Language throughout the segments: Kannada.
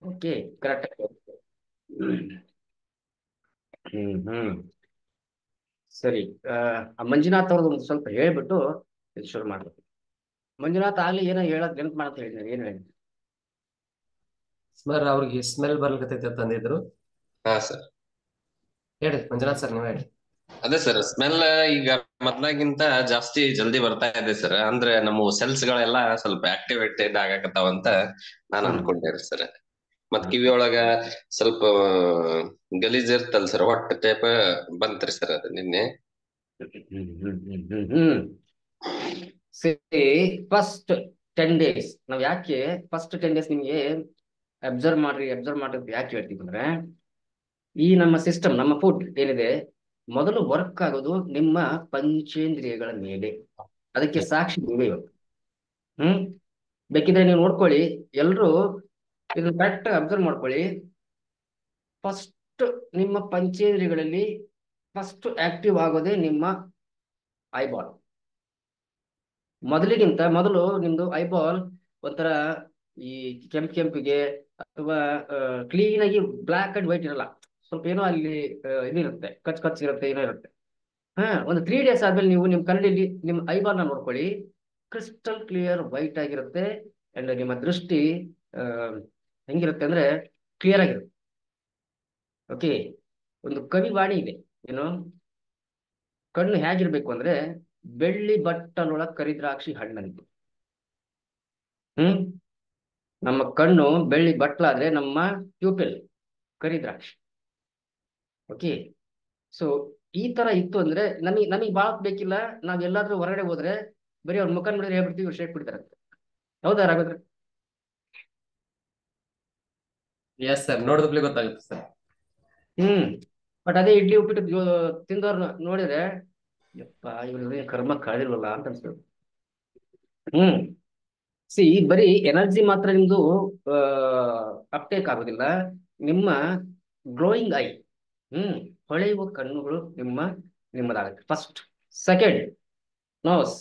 Okay, correct. ಹ್ಮ್. ಸರಿ. ಮಂಜುನಾಥ್ ಅವ್ರದ್ದು ಒಂದು ಸ್ವಲ್ಪ ಹೇಳ್ಬಿಟ್ಟು ಇದು ಶುರು ಮಾಡ್ಬೇಕು. ಮಂಜುನಾಥ್ ಆಗ್ಲಿ ಏನೋ ಹೇಳಕ್ ನೆನಪು ಮಾಡಂತ ಹೇಳಿದ್ರೆ ಏನ್ ಹೇಳಿ. ಸರ್ ಅವ್ರಿಗೆ ಸ್ಮೆಲ್ ಬರ್ಲಿಕತ್ತೈತೆ ಅಂತ ಅಂದಿದ್ರು. ಹಾ ಸರ್, ಹೇಳಿ ಮಂಜುನಾಥ್ ಸರ್, ನೀವ್ ಹೇಳಿ. ಅದೇ ಸರ್, ಸ್ಮೆಲ್ ಈಗ ಮೊದ್ಲಾಗಿಂತ ಜಾಸ್ತಿ ಜಲ್ದಿ ಬರ್ತಾ ಇದೆ ಸರ್. ಅಂದ್ರೆ ನಮ್ಮ ಸೆಲ್ಸ್ ಗಳೆಲ್ಲ ಸ್ವಲ್ಪ ಆಕ್ಟಿವೇಟೆಡ್ ಆಗಕತ್ತಾವಂತ ನಾನ್ ಅನ್ಕೊಂಡೇರಿ ಸರ್. ಮತ್ ಕಿವಿಯೊಳಗ ಸ್ವಲ್ಪ ಗಲೀಜ್ ಇರ್ತಲ್ ಸರ್, ಹೊಟ್ಟ ಟೈಪ್ ಬಂತ್ರಿ ಸರ್ ಅದು ನಿನ್ನೆ. ಫಸ್ಟ್ 10 days ನಾವ್ ಯಾಕೆ ಫಸ್ಟ್ 10 days ನಿಮ್ಗೆ ಅಬ್ಸರ್ವ್ ಮಾಡ್ರಿ ಅಂತ ಯಾಕೆ ಹೇಳ್ತೀವಿ ಅಂದ್ರೆ, ಈ ನಮ್ಮ ಸಿಸ್ಟಮ್, ನಮ್ಮ ಫುಡ್ ಏನಿದೆ ಮೊದಲು ವರ್ಕ್ ಆಗೋದು ನಿಮ್ಮ ಪಂಚೇಂದ್ರಿಯಗಳ ಮೇಲೆ. ಅದಕ್ಕೆ ಸಾಕ್ಷಿ ನೀವೇ ಇವತ್ತು. ಬೇಕಿದ್ರೆ ನೀವು ನೋಡ್ಕೊಳ್ಳಿ, ಎಲ್ರು ಇದನ್ನ ಕರೆಕ್ಟ್ ಅಬ್ಸರ್ವ್ ಮಾಡ್ಕೊಳ್ಳಿ. ಫಸ್ಟ್ ನಿಮ್ಮ ಪಂಚೇಂದ್ರಿಯಗಳಲ್ಲಿ ಫಸ್ಟ್ ಆಕ್ಟಿವ್ ಆಗೋದೇ ನಿಮ್ಮ ಐಬಾಲ್. ಮೊದಲು ನಿಮ್ದು ಐಬಾಲ್ ಒಂಥರ ಈ ಕೆಂಪಿಗೆ ಅಥವಾ ಕ್ಲೀನ್ ಆಗಿ ಬ್ಲಾಕ್ ಅಂಡ್ ವೈಟ್ ಇರಲ್ಲ, ಸ್ವಲ್ಪ ಏನೋ ಅಲ್ಲಿ ಇದಿರುತ್ತೆ, ಕಚ್ ಇರುತ್ತೆ, ಏನೋ ಇರುತ್ತೆ. ಒಂದು 3 days ಆದ್ಮೇಲೆ ನೀವು ನಿಮ್ ಕಣ್ಣಲ್ಲಿ ನಿಮ್ ಐಬಾಲ್ ನ ನೋಡ್ಕೊಳ್ಳಿ, ಕ್ರಿಸ್ಟಲ್ ಕ್ಲಿಯರ್ ವೈಟ್ ಆಗಿರುತ್ತೆ. ಅಂಡ್ ನಿಮ್ಮ ದೃಷ್ಟಿ ಆ, ಹೆಂಗಿರುತ್ತೆ ಅಂದ್ರೆ ಕ್ಲಿಯರ್ ಆಗಿರುತ್ತೆ. ಓಕೆ, ಒಂದು ಕವಿವಾಣಿ ಇದೆ, ಏನು, ಕಣ್ಣು ಹೇಗಿರ್ಬೇಕು ಅಂದ್ರೆ ಬೆಳ್ಳಿ ಬಟ್ಟಲೊಳಗೆ ಕರಿದ್ರಾಕ್ಷಿ ಹಣ್ಣಂತು. ಹ್ಮ್ ನಮ್ಮ ಕಣ್ಣು ಬೆಳ್ಳಿ ಬಟ್ಲಾದ್ರೆ ನಮ್ಮ ಪ್ಯೂಪಿಲ್ ಕರಿದ್ರಾಕ್ಷಿ. ಓಕೆ, ಸೊ ಈ ತರ ಇತ್ತು ಅಂದ್ರೆ ನಮಗೆ ಬಾಳ ಬೇಕಿಲ್ಲ. ನಾವ್ ಎಲ್ಲಾದ್ರೂ ಹೊರಗಡೆ ಹೋದ್ರೆ ಬರೀ ಅವ್ರ ಮುಖ ನೋಡಿದ್ರೆ ಹೇಳ್ಬಿಡ್ತೀವಿ, ಇವ್ರು ಶೇಕ್ ಬಿಡ್ತಾರಂತೆ. ಹೌದಾ ರಾಘವೇಂದ್ರ? ಎಸ್ ಸರ್, ನೋಡಿದ್ಮೇಲೆ ಗೊತ್ತಾಗುತ್ತೆ ಸರ್. ಬಟ್ ಅದೇ ಇಡ್ಲಿ ಉಪ್ಪಿಟ್ಟು ತಿಂದವ್ರನ್ನ ನೋಡಿದ್ರೆ ಯಪ್ಪ ಇವ್ರಿಗೆ ಕರ್ಮ ಕಳೆದಿಲ್ವಲ್ಲ ಅಂತ ಅನ್ಸ್ಬೇಕು. ಸಿ, ಬರೀ ಎನರ್ಜಿ ಮಾತ್ರ ನಿಮ್ದು ಅಪ್ಟೇಕ್ ಆಗೋದಿಲ್ಲ, ನಿಮ್ಮ ಗ್ಲೋಯಿಂಗ್ ಐ, ಹೊಳೆಯುವ ಕಣ್ಣುಗಳು ನಿಮ್ಮದಾಗುತ್ತೆ ಫಸ್ಟ್. Second, nose.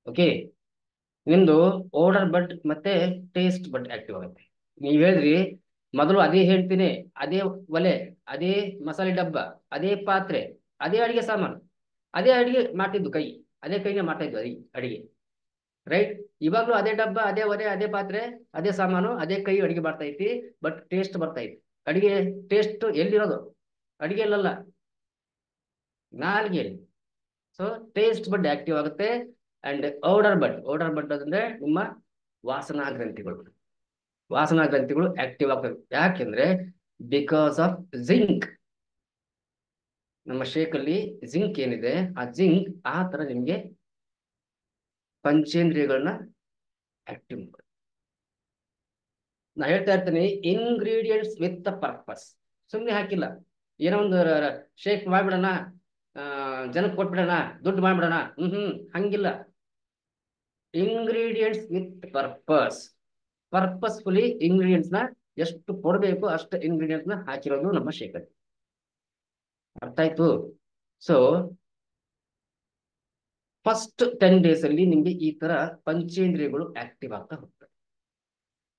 ಓಕೆ, ನಿಮ್ದು ಓಡರ್ ಬಡ್ ಮತ್ತೆ ಟೇಸ್ಟ್ ಬಡ್ ಆಕ್ಟಿವ್ ಆಗುತ್ತೆ. ನೀವ್ ಹೇಳಿದ್ರಿ ಮೊದಲು ಅದೇ ಹೇಳ್ತೀನಿ, ಅದೇ ಒಲೆ, ಅದೇ ಮಸಾಲೆ ಡಬ್ಬ, ಅದೇ ಪಾತ್ರೆ, ಅದೇ ಅಡಿಗೆ ಸಾಮಾನು, ಅದೇ ಅಡಿಗೆ ಮಾಡ್ತಿದ್ದು ಕೈ, ಅದೇ ಕೈನೇ ಮಾಡ್ತಾ ಇದ್ದು ಅಡಿಗೆ, ರೈಟ್? ಇವಾಗ್ಲೂ ಅದೇ ಡಬ್ಬ, ಅದೇ ಒಲೆ, ಅದೇ ಪಾತ್ರೆ, ಅದೇ ಸಾಮಾನು, ಅದೇ ಕೈ ಅಡಿಗೆ ಮಾಡ್ತಾ ಐತಿ. ಬಟ್ ಟೇಸ್ಟ್ ಬರ್ತಾ ಐತಿ. ಅಡಿಗೆ ಟೇಸ್ಟ್ ಎಲ್ಲಿರೋದು? ಅಡಿಗೆಯಲ್ಲ, ನಾಲ್ಗೆಯಲ್ಲಿ. ಸೊ ಟೇಸ್ಟ್ ಬಡ್ ಆಕ್ಟಿವ್ ಆಗುತ್ತೆ. ಅಂಡ್ ಓಡರ್ ಬಡ್ ಅಂದ್ರೆ ನಿಮ್ಮ ವಾಸನಾ ಗ್ರಂಥಿಗಳು ಆಕ್ಟಿವ್ ಆಗ್ತವೆ. ಯಾಕೆಂದ್ರೆ ಬಿಕಾಸ್ ಆಫ್ ಜಿಂಕ್. ನಮ್ಮ ಶೇಕಲ್ಲಿ ಜಿಂಕ್ ಏನಿದೆ, ಆ ಜಿಂಕ್ ಆ ತರ ನಿಮ್ಗೆ ಪಂಚೇಂದ್ರಿಯಗಳನ್ನ ಆಕ್ಟಿವ್ ಮಾಡುತ್ತೆ. ನಾ ಹೇಳ್ತಾ ಇರ್ತೀನಿ, ಇಂಗ್ರೀಡಿಯೆಂಟ್ಸ್ ವಿತ್ ಪರ್ಪಸ್. ಸುಮ್ಮನೆ ಹಾಕಿಲ್ಲ, ಏನೋ ಒಂದು ಶೇಕ್ ಮಾಡ್ಬಿಡೋಣ, ಜನಕ್ಕೆ ಕೊಟ್ಬಿಡೋಣ, ದುಡ್ಡು ಮಾಡ್ಬಿಡೋಣ, ಹಂಗಿಲ್ಲ. ಇಂಗ್ರೀಡಿಯೆಂಟ್ಸ್ ವಿತ್ ಪರ್ಪಸ್ಫುಲಿ ಇಂಗ್ರೀಡಿಯೆಂಟ್ಸ್ ನ ಎಷ್ಟು ಕೊಡಬೇಕು ಅಷ್ಟು ಇಂಗ್ರೀಡಿಯೆಂಟ್ಸ್ ನ ಹಾಕಿರೋದು ನಮ್ಮ ಶೇಖರ್. ಅರ್ಥ ಆಯ್ತು? ಸೊ ಫಸ್ಟ್ 10 days ಅಲ್ಲಿ ನಿಮ್ಗೆ ಈ ತರ ಪಂಚೇಂದ್ರಿಯಗಳು ಆಕ್ಟಿವ್ ಆಗ್ತಾ ಹೋಗ್ತವೆ.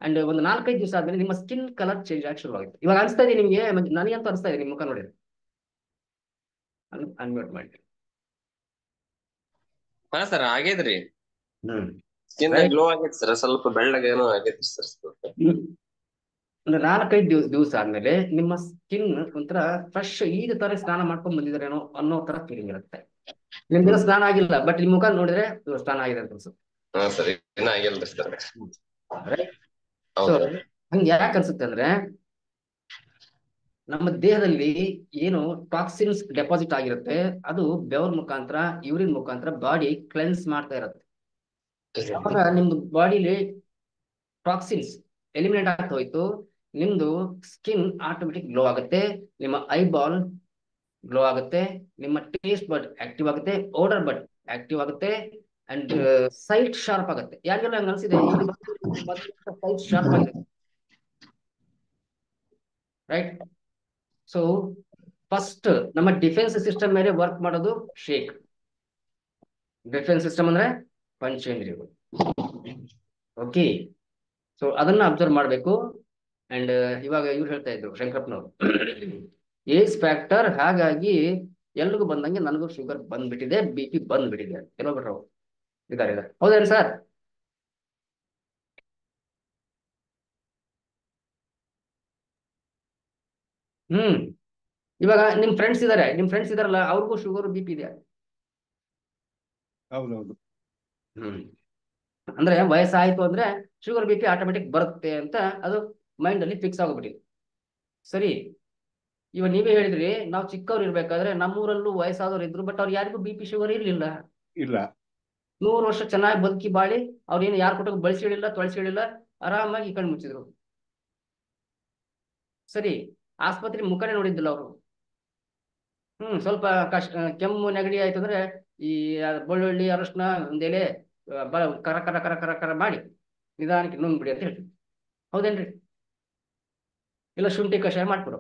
ಅಂಡ್ ಒಂದು 4-5 ದಿವಸ ಆದ್ಮೇಲೆ ನಿಮ್ಮ ಸ್ಕಿನ್ ಕಲರ್ ಚೇಂಜ್ ಆಗಿ ಶುರುವಾಗುತ್ತೆ. ಇವಾಗ ಅನಿಸ್ತಾ ಇದೆ ನಿಮ್ಗೆ, ನನಗಂತೂ ಅನಿಸ್ತಾ ಇದೆ, ನಿಮ್ ಮುಖ ನೋಡಿದ್ರೆ. ಅನ್ಮ್ಯೂಟ್ ಮಾಡಿ. ಹಾ ಸರ್, ಆಗೇದ್ರಿ. ಸ್ಕಿನ್ ಗ್ಲೋ ಆಗೈತಿ ಸರ್, ಸ್ವಲ್ಪ ಬೆಳ್ಳಗೇನೋ ಆಗೈತಿ ಸರ್. ಒಂದು 4-5 ದಿವಸ ಆದ್ಮೇಲೆ ನಿಮ್ಮ ಸ್ಕಿನ್ ಒಂಥರ ಫ್ರೆಶ್, ಈಗ ತರ ಸ್ನಾನ ಮಾಡ್ಕೊಂಡ್ ಬಂದಿದ್ದಾರೇನೋ ಅನ್ನೋ ತರ ಫೀಲಿಂಗ್ ಇರುತ್ತೆ. ನಿಮ್ದಿನ ಸ್ನಾನ ಆಗಿಲ್ಲ, ಬಟ್ ನಿಮ್ ಮುಖ ನೋಡಿದ್ರೆ ಸ್ನಾನ ಆಗಿದೆ ಅಂತ ಅನ್ಸುತ್ತೆ. ಹಾ ಸರ್, ಇನ್ನ ಆಗಿಲ್ರಿ ಸರ್. ಸೊ ಹಂಗೆ ಯಾಕೆ ಅನ್ಸುತ್ತೆ ಅಂದ್ರೆ, ನಮ್ಮ ದೇಹದಲ್ಲಿ ಏನು ಟಾಕ್ಸಿನ್ಸ್ ಡೆಪಾಸಿಟ್ ಆಗಿರುತ್ತೆ, ಅದು ಬೆವರ್ ಮುಖಾಂತರ, ಯೂರಿನ್ ಮುಖಾಂತರ ಬಾಡಿ ಕ್ಲೆನ್ಸ್ ಮಾಡ್ತಾ ಇರುತ್ತೆ. ಅವಾಗ ನಿಮ್ದು ಬಾಡಿಲಿ ಟಾಕ್ಸಿನ್ಸ್ ಎಲಿಮಿನೇಟ್ ಆಗ್ತಾ ಹೋಯ್ತು, ನಿಮ್ದು ಸ್ಕಿನ್ ಆಟೋಮೆಟಿಕ್ ಗ್ಲೋ ಆಗುತ್ತೆ, ನಿಮ್ಮ ಐಬಾಲ್ ಗ್ಲೋ ಆಗುತ್ತೆ, ನಿಮ್ಮ ಟೇಸ್ಟ್ ಬಡ್ ಆಕ್ಟಿವ್ ಆಗುತ್ತೆ, ಓಡರ್ ಬಡ್ ಆಕ್ಟಿವ್ ಆಗುತ್ತೆ, ಅಂಡ್ ಸೈಟ್ ಶಾರ್ಪ್ ಆಗುತ್ತೆ. ಯಾರಿಗೆಲ್ಲ ಹಂಗ ಅನ್ಸಿದೆ, ಸೈಟ್ ಶಾರ್ಪ್ ಆಗಿದೆ, ರೈಟ್? ಸೊ ಫಸ್ಟ್ ನಮ್ಮ ಡಿಫೆನ್ಸ್ ಸಿಸ್ಟಮ್ ಮೇಲೆ ವರ್ಕ್ ಮಾಡೋದು ಶೇಕ್. ಡಿಫೆನ್ಸ್ ಸಿಸ್ಟಮ್ ಅಂದ್ರೆ ಪಂಚೇಂದ್ರಿಯಗಳು. ಓಕೆ, ಸೊ ಅದನ್ನ ಅಬ್ಸರ್ವ್ ಮಾಡಬೇಕು. ಅಂಡ್ ಇವಾಗ ಇವ್ರು ಹೇಳ್ತಾ ಇದ್ರು ಶಂಕರಪ್ಪನವರು ಏಜ್ ಫ್ಯಾಕ್ಟರ್, ಹಾಗಾಗಿ ಎಲ್ರಿಗೂ ಬಂದಂಗೆ ನನಗೂ ಶುಗರ್ ಬಂದ್ಬಿಟ್ಟಿದೆ, ಬಿ ಪಿ ಬಂದ್ಬಿಟ್ಟಿದೆ ಕೆಲವೊಬ್ರು ಇದಾರೆ. ಹೌದೇನು ಸರ್? ಹ್ಮ್. ಇವಾಗ ನಿಮ್ ಫ್ರೆಂಡ್ಸ್ ಇದಾರಲ್ಲ, ಅವ್ರಿಗೂ ಶುಗರ್ ಬಿ ಪಿ ಇದೆ. ಹೌದೌದು. ಹ್ಮ್. ಅಂದ್ರೆ ವಯಸ್ಸಾಯ್ತು ಅಂದ್ರೆ ಶುಗರ್ ಬಿ ಪಿ ಆಟೋಮೆಟಿಕ್ ಬರುತ್ತೆ ಅಂತ ಅದು ಮೈಂಡ್ ಅಲ್ಲಿ ಫಿಕ್ಸ್ ಆಗೋಗ್ಬಿಟ್ಟಿದೆ. ಸರಿ, ಇವಾಗ ನೀವೇ ಹೇಳಿದ್ರಿ ನಾವು ಚಿಕ್ಕವ್ರು ಇರ್ಬೇಕಾದ್ರೆ ನಮ್ಮೂರಲ್ಲೂ ವಯಸ್ಸಾದವ್ರು ಇದ್ರು, ಬಟ್ ಅವ್ರು ಯಾರಿಗೂ ಬಿ ಪಿ ಶುಗರ್ ಇರ್ಲಿಲ್ಲ. ಇಲ್ಲ. 100 ವರ್ಷ ಚೆನ್ನಾಗಿ ಬದುಕಿ ಬಾಳಿ ಅವ್ರೇನು ಯಾರ ಕೊಟ್ಟು ಬಳಸಿಳಿಲ್ಲ, ತೊಳಸಿಳಿಲ್ಲ, ಆರಾಮಾಗಿ ಕಣ್ಣು ಮುಚ್ಚಿದ್ರು. ಸರಿ, ಆಸ್ಪತ್ರೆ ಮುಖನೇ ನೋಡಿದ್ದಿಲ್ಲ ಅವರು. ಸ್ವಲ್ಪ ಕಷ್ಟ, ಕೆಮ್ಮು ನೆಗಡಿ ಆಯ್ತು ಅಂದ್ರೆ ಈ ಬೆಳ್ಳುಳ್ಳಿ ಅರಶಿನ ಒಂದೆಲೆ ಕರ ಕರ ಕರ ಕರ ಕರ ಮಾಡಿ ನಿಧಾನಕ್ಕೆ ನುಂಗ್ಬಿಡಿ ಅಂತ ಹೇಳ್ತೀವಿ. ಹೌದೇನ್ರಿ? ಇಲ್ಲ ಶುಂಠಿ ಕಷಾಯ ಮಾಡ್ಕೊಡು.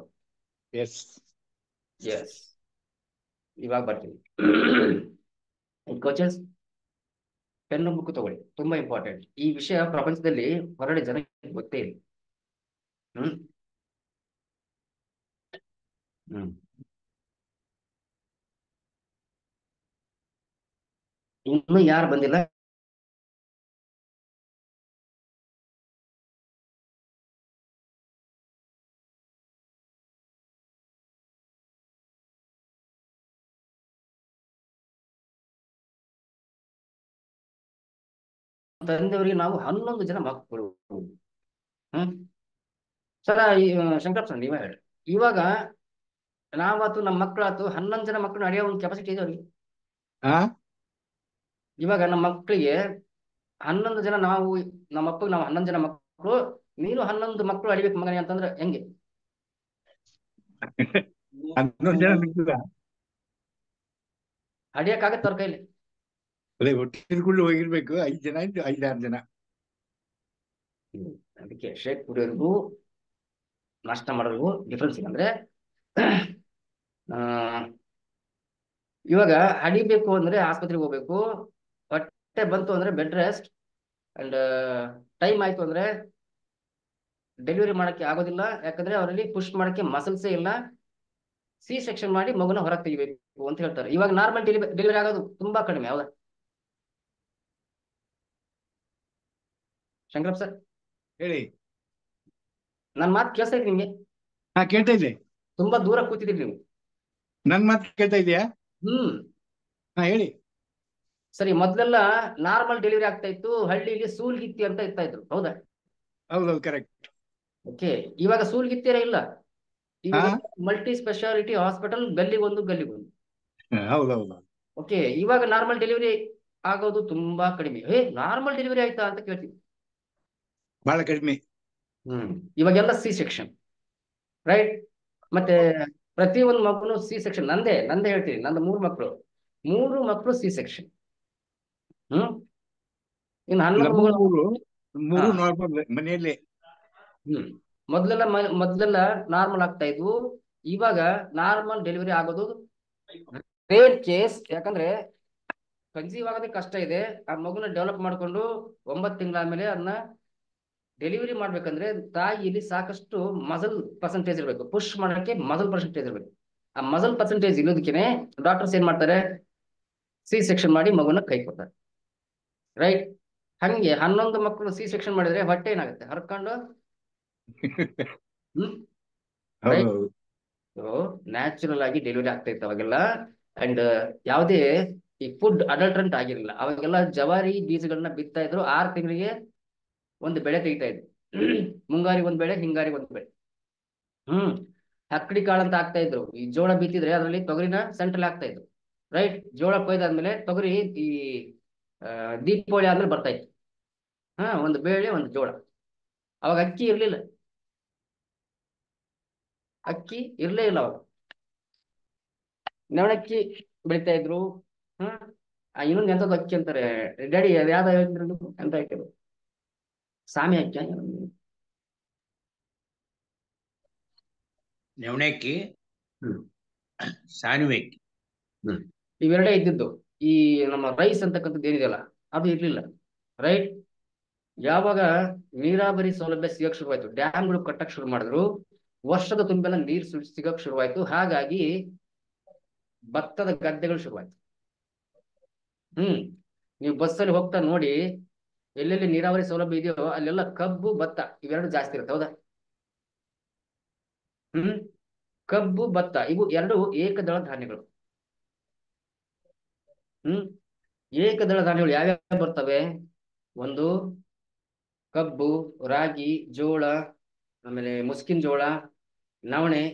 ಎಸ್. ಎಸ್. ಇವಾಗ ಬರ್ತೀನಿ. ಕೋಚಸ್, ಪೆನ್ನು ಬುಕ್ ತಗೊಳ್ಳಿ, ತುಂಬಾ ಇಂಪಾರ್ಟೆಂಟ್. ಈ ವಿಷಯ ಪ್ರಪಂಚದಲ್ಲಿ ಹೊರಗಡೆ ಜನ ಗೊತ್ತೇ ಇಲ್ಲ. ಹ್ಮ್ ಹ್ಮ್ ಇನ್ನು ಯಾರು ಬಂದಿಲ್ಲ? ತಂದೆಯವರಿಗೆ ನಾವು 11 ಜನ ಮಕ್ಕಳು. ಹ್ಮ್ ಸರ, ಶಂಕರಪ್ಪ ಸರ್ ನೀವೇ ಹೇಳಿ, ಇವಾಗ ನಾವಾತು ನಮ್ಮ ಮಕ್ಕಳಾತು 11 ಜನ ಮಕ್ಕಳು ನಡೆಯೋ ಒಂದು ಕೆಪಾಸಿಟಿ ಇದೆ ಅವ್ರಿಗೆ. ಹಾ, ಇವಾಗ ನಮ್ಮ ಮಕ್ಕಳಿಗೆ 11 ಜನ, ನಮ್ಮ ಅಪ್ಪಗೆ ನಾವು 11 ಜನ ಮಕ್ಕಳು, ನೀನು 11 ಮಕ್ಕಳು ಅಡಿಬೇಕು ಮಗನೇ ಅಂತಂದ್ರೆ ಹೆಂಗೆ? 11 ಜನ ನಿಂತಿಲ್ಲ. ಅಡಿಯಕ್ಕಾಗತ್ತೆ ಅವ್ರ ಕೈಲಿ? ಅದೇ ಒಟ್ಟಿಗೆ ಹೋಗಿರ್ಬೇಕು. 5 ಜನ ಇದ್ದು 5-6 ಜನ. ಅದಕ್ಕೆ ಶೇಕ್ ಕುಡಿಯೋರ್ಗು ನಾಷ್ಟ ಮಾಡೋರ್ಗು ಡಿಫ್ರೆನ್ಸ್ ಏನಂದ್ರೆ, ಆ ಇವಾಗ ಅಡಿಬೇಕು ಅಂದ್ರೆ ಆಸ್ಪತ್ರೆಗೆ ಹೋಗ್ಬೇಕು, ಹೊಟ್ಟೆ ಬಂತು ಅಂದ್ರೆ ಬೆಡ್ ರೆಸ್ಟ್, ಅಂಡ್ ಟೈಮ್ ಆಯ್ತು ಅಂದ್ರೆ ಡೆಲಿವರಿ ಮಾಡಕ್ಕೆ ಆಗೋದಿಲ್ಲ, ಯಾಕಂದ್ರೆ ಅವರಲ್ಲಿ ಪುಷ್ ಮಾಡಕ್ಕೆ ಮಸಲ್ಸೇ ಇಲ್ಲ, ಸಿ ಸೆಕ್ಷನ್ ಮಾಡಿ ಮಗುನ ಹೊರಗೆ ತೆಗಿಬೇಕು ಅಂತ ಹೇಳ್ತಾರೆ. ಇವಾಗ ನಾರ್ಮಲ್ ಡೆಲಿವರಿ ಆಗೋದು ತುಂಬಾ ಕಡಿಮೆ. ಹೌದಾ ಶಂಕರಪ್ಪ ಸರ್? ಹೇಳಿ. ನನ್ನ ಮಾತು ಕೇಳಿಸ್ತಾ ಇದೆ ನಿಮ್ಗೆ? ಹಾ, ಕೇಳ್ತಾ ಇದೆ. ತುಂಬಾ ದೂರ ಕೂತಿದ್ದೀರಿ ನೀವು. ನನ್ ಮಾತು ಕೇಳ್ತಾ ಇದೆಯಾ? ಹ್ಮ್ ಹಾ, ಹೇಳಿ. ಸರಿ, ಮೊದ್ಲೆಲ್ಲ ನಾರ್ಮಲ್ ಡೆಲಿವರಿ ಆಗ್ತಾ ಇತ್ತು, ಹಳ್ಳಿಲಿ ಸೂಲ್ಗಿತ್ತಿ ಅಂತ ಇರ್ತಾ ಇದ್ರು. ಹೌದಾ? ಹೌದೌದು, ಕರೆಕ್ಟ್. ಓಕೆ, ಇವಾಗ ಸೂಲ್ಗಿತ್ತಿರೇ ಇಲ್ಲ. ಹಾ, ಇವಾಗ ಮಲ್ಟಿ ಸ್ಪೆಷಾಲಿಟಿ ಹಾಸ್ಪಿಟಲ್, ಗಲ್ಲಿಗೊಂದು ಗಲ್ಲಿಗೊಂದು. ಹೌದೌದು. ಓಕೆ, ಇವಾಗ ನಾರ್ಮಲ್ ಡೆಲಿವರಿ ಆಗೋದು ತುಂಬಾ ಕಡಿಮೆ. ನಾರ್ಮಲ್ ಡೆಲಿವರಿ ಆಯ್ತಾ ಅಂತ ಕೇಳ್ತೀವಿ. ಬಹಳ ಕಡಿಮೆ. ಇವಾಗೆಲ್ಲ ಸಿ ಸೆಕ್ಷನ್, ರೈಟ್? ಮತ್ತೆ ಪ್ರತಿ ಒಂದು ಮಕ್ಕಳು ಸಿ ಸೆಕ್ಷನ್. ನಂದೇ ಹೇಳ್ತೀನಿ, ನಂದು 3 ಮಕ್ಕಳು, 3 ಮಕ್ಕಳು ಸಿ ಸೆಕ್ಷನ್. ಇನ್ನು 11 ನಮ್ಮ ಮಗಳು. ಹಾ, ನಾರ್ಮಲ್ ಮನೆಯಲ್ಲೇ. ಮೊದ್ಲೆಲ್ಲ ನಾರ್ಮಲ್ ಆಗ್ತಾ ಇದ್ವು, ಇವಾಗ ನಾರ್ಮಲ್ ಡೆಲಿವರಿ ಆಗೋದು ರೇರ್ ಕೇಸ್. ಯಾಕಂದ್ರೆ ಕನ್ಸೀವ್ ಆಗೋದೇ ಕಷ್ಟ ಇದೆ. ಆ ಮಗುನ ಡೆವಲಪ್ ಮಾಡ್ಕೊಂಡು 9 ತಿಂಗಳಾದ್ಮೇಲೆ ಅದನ್ನ ಡೆಲಿವರಿ ಮಾಡ್ಬೇಕಂದ್ರೆ ತಾಯಿಯಲ್ಲಿ ಸಾಕಷ್ಟು ಮಸಲ್ ಪರ್ಸೆಂಟೇಜ್ ಇರಬೇಕು, ಪುಷ್ ಮಾಡೋಕ್ಕೆ ಮಸಲ್ ಪರ್ಸೆಂಟೇಜ್ ಇರಬೇಕು. ಆ ಮಸಲ್ ಪರ್ಸೆಂಟೇಜ್ ಇಲ್ಲೋದಕ್ಕೆ ಡಾಕ್ಟರ್ಸ್ ಏನ್ ಮಾಡ್ತಾರೆ, ಸಿ ಸೆಕ್ಷನ್ ಮಾಡಿ ಮಗುನ ಕೈ ಕೊಡ್ತಾರೆ, ರೈಟ್? ಹಂಗೆ 11 ಮಕ್ಕಳು ಸಿ ಸೆಕ್ಷನ್ ಮಾಡಿದ್ರೆ ಹೊಟ್ಟೆ ಏನಾಗುತ್ತೆ, ಹರ್ಕೊಂಡು. ರೈಟ್? ಹೌದೌದು. ನ್ಯಾಚುರಲ್ ಆಗಿ ಡೆಲಿವರಿ ಆಗ್ತಾ ಇತ್ತು ಅವಾಗೆಲ್ಲ. ಅಂಡ್ ಯಾವುದೇ ಈ ಫುಡ್ ಅಡಲ್ಟ್ರೆಂಟ್ ಆಗಿರಲಿಲ್ಲ. ಅವಾಗೆಲ್ಲ ಜವಾರಿ ಬೀಜಗಳನ್ನ ಬಿತ್ತಾ ಇದ್ರು, 6 ತಿಂಗಳಿಗೆ ಒಂದು ಬೆಳೆ ತೆಗಿತಾ ಇದ್ರು. ಮುಂಗಾರಿ ಒಂದ್ ಬೆಳೆ, ಹಿಂಗಾರಿ ಒಂದ್ ಬೆಳೆ. ಹಕ್ಕಡಿ ಕಾಳು ಅಂತ ಹಾಕ್ತಾ ಇದ್ರು. ಈ ಜೋಳ ಬಿತ್ತಿದ್ರೆ ಅದರಲ್ಲಿ ತೊಗರಿನ ಸೆಂಟ್ರಲ್ ಹಾಕ್ತಾ ಇದ್ರು, ರೈಟ್? ಜೋಳ ಕೊಯ್ದಾದ್ಮೇಲೆ ತೊಗರಿ ಈ ದೀಪಾವಳಿ ಆದ್ಮೇಲೆ ಬರ್ತಾ ಇತ್ತು. ಒಂದು ಬೇಳೆ ಒಂದು ಜೋಳ. ಅವಾಗ ಅಕ್ಕಿ ಇರ್ಲಿಲ್ಲ, ಅಕ್ಕಿ ಇರ್ಲೇ ಇಲ್ಲ ಅವಾಗ. ನವಣಕ್ಕಿ ಬೆಳಿತಾ ಇದ್ರು. ಇನ್ನೊಂದು ಎಂತದ್ದು ಅಕ್ಕಿ ಅಂತಾರೆ ಡ್ಯಾಡಿ, ಅದು ಯಾವ್ದು ಹೇಳಿದ್ರು ಎಂತ ಹಾಕಿದ್ರು, ಸಾಮಿ ಅಕ್ಕಿ, ನವಣಕ್ಕಿ, ಸಾನುವೆ ಅಕ್ಕಿ. ಇವೆರಡೇ ಇದ್ದಿದ್ದು. ಈ ನಮ್ಮ ರೈಸ್ ಅಂತಕ್ಕಂಥದ್ದು ಏನಿದೆಯಲ್ಲ ಅದು ಇರ್ಲಿಲ್ಲ, ರೈಟ್? ಯಾವಾಗ ನೀರಾವರಿ ಸೌಲಭ್ಯ ಸಿಗಕ್ ಶುರುವಾಯ್ತು, ಡ್ಯಾಮ್ಗಳು ಕಟ್ಟಕ್ ಶುರು ಮಾಡಿದ್ರು, ವರ್ಷದ ತುಂಬೆಲ್ಲ ನೀರ್ ಸಿಗಕ್ ಶುರುವಾಯ್ತು. ಹಾಗಾಗಿ ಭತ್ತದ ಗದ್ದೆಗಳು ಶುರುವಾಯ್ತು. ನೀವು ಬಸ್ಸಲ್ಲಿ ಹೋಗ್ತಾ ನೋಡಿ, ಎಲ್ಲೆಲ್ಲಿ ನೀರಾವರಿ ಸೌಲಭ್ಯ ಇದೆಯೋ ಅಲ್ಲೆಲ್ಲ ಕಬ್ಬು ಭತ್ತ ಇವೆರಡು ಜಾಸ್ತಿ ಇರುತ್ತೆ. ಹೌದಾ? ಕಬ್ಬು ಭತ್ತ ಇವು ಎರಡು ಏಕದಳ ಧಾನ್ಯಗಳು. ಏಕದಳ ಧಾನ್ಯಗಳು ಯಾವ್ಯಾವ ಬರ್ತವೆ? ಒಂದು ಕಬ್ಬು, ರಾಗಿ, ಜೋಳ, ಆಮೇಲೆ ಮುಸ್ಕಿನ ಜೋಳ, ನವಣೆ,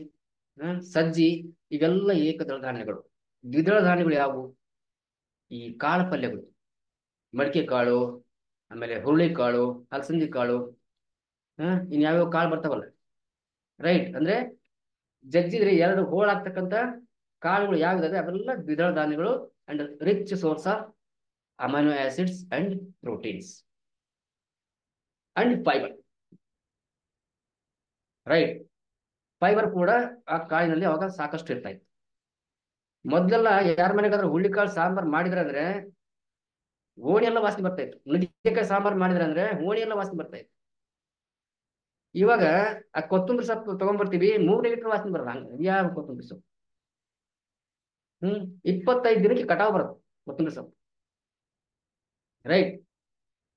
ಸಜ್ಜಿ, ಇವೆಲ್ಲ ಏಕದಳ ಧಾನ್ಯಗಳು. ದ್ವಿದಳ ಧಾನ್ಯಗಳು ಯಾವುವು? ಈ ಕಾಳು ಪಲ್ಯಗಳು, ಮಡಿಕೆ ಕಾಳು, ಆಮೇಲೆ ಹುರುಳಿ ಕಾಳು, ಅಲಸಂದಿ ಕಾಳು, ಇನ್ಯಾವ್ಯಾವ ಕಾಳು ಬರ್ತಾವಲ್ಲ, ರೈಟ್? ಅಂದ್ರೆ ಜಜ್ಜಿದ್ರೆ ಎರಡು ಹೋಳಾಗ್ತಕ್ಕಂಥ ಕಾಳುಗಳು ಯಾವ್ದಾವೆ ಅವೆಲ್ಲ ದ್ವಿದಳ ಧಾನ್ಯಗಳು. And rich source of amino acids and proteins and fibre, right? Fibre ಕೂಡ ಆ ಕಾಳಿನಲ್ಲಿ ಅವಾಗ ಸಾಕಷ್ಟು ಇರ್ತಾ ಇತ್ತು. ಮೊದಲೆಲ್ಲ ಯಾರ ಮನೆಗಾದ್ರೂ ಹುಳ್ಳಿಕಾಳು ಸಾಂಬಾರ್ ಮಾಡಿದ್ರೆ ಅಂದ್ರೆ ಓಣಿ ಎಲ್ಲ ವಾಸನೆ ಬರ್ತಾ ಇತ್ತು. ನುಗ್ಗೆಕಾಯಿ ಸಾಂಬಾರ್ ಮಾಡಿದ್ರೆ ಅಂದ್ರೆ ಓಣಿ ಎಲ್ಲ ವಾಸನೆ ಬರ್ತಾ ಇತ್ತು. ಇವಾಗ ಆ ಕೊತ್ತಂಬರಿ ಸೊಪ್ಪು ತಗೊಂಡ್ಬರ್ತೀವಿ, 3 ಲೀಟರ್ ವಾಸನೆ ಬರಲ್ಲ. ಹಂಗ ಯಾವ ಕೊತ್ತಂಬರಿ ಸೊಪ್ಪು 25 ದಿನಕ್ಕೆ ಕಟಾವು ಬರುತ್ತೆ ಕೊತ್ತಂಬರಿ ಸೊಪ್ಪು, ರೈಟ್?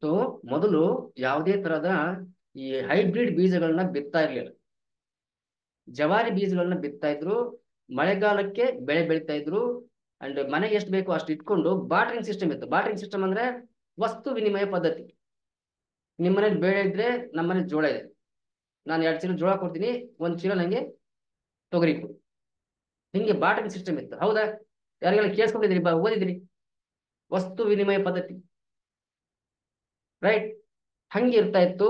ಸೊ ಮೊದಲು ಯಾವುದೇ ತರಹದ ಈ ಹೈಬ್ರಿಡ್ ಬೀಜಗಳನ್ನ ಬಿತ್ತಾ ಇರ್ಲಿಲ್ಲ. ಜವಾರಿ ಬೀಜಗಳನ್ನ ಬಿತ್ತಾ ಇದ್ರು, ಮಳೆಗಾಲಕ್ಕೆ ಬೆಳೆ ಬೆಳಿತಾ ಇದ್ರು. ಅಂಡ್ ಮನೆಗೆ ಎಷ್ಟು ಬೇಕೋ ಅಷ್ಟು ಇಟ್ಕೊಂಡು ಬಾರ್ಟರಿಂಗ್ ಸಿಸ್ಟಮ್ ಇತ್ತು. ಬಾರ್ಟರಿಂಗ್ ಸಿಸ್ಟಮ್ ಅಂದ್ರೆ ವಸ್ತು ವಿನಿಮಯ ಪದ್ಧತಿ. ನಿಮ್ಮ ಮನೇಲಿ ಬೇಳೆ ಇದ್ರೆ ನಮ್ಮ ಮನೇಲಿ ಜೋಳ ಇದೆ, ನಾನು 2 ಚೀಲ ಜೋಳ ಕೊಡ್ತೀನಿ, 1 ಚೀಲ ನಂಗೆ ತೊಗರಿ ಕೊಡು. ಹಿಂಗೆ ಬಾರ್ಟರಿಂಗ್ ಸಿಸ್ಟಮ್ ಇತ್ತು. ಹೌದಾ? ಯಾರಿಗೆಲ್ಲ ಕೇಳಿಸ್ಕೊಂಡಿದ್ದೀರಿ, ಓದಿದಿರಿ? ವಸ್ತು ವಿನಿಮಯ ಪದ್ಧತಿ, ರೈಟ್? ಹಂಗೆ ಇರ್ತಾ ಇತ್ತು.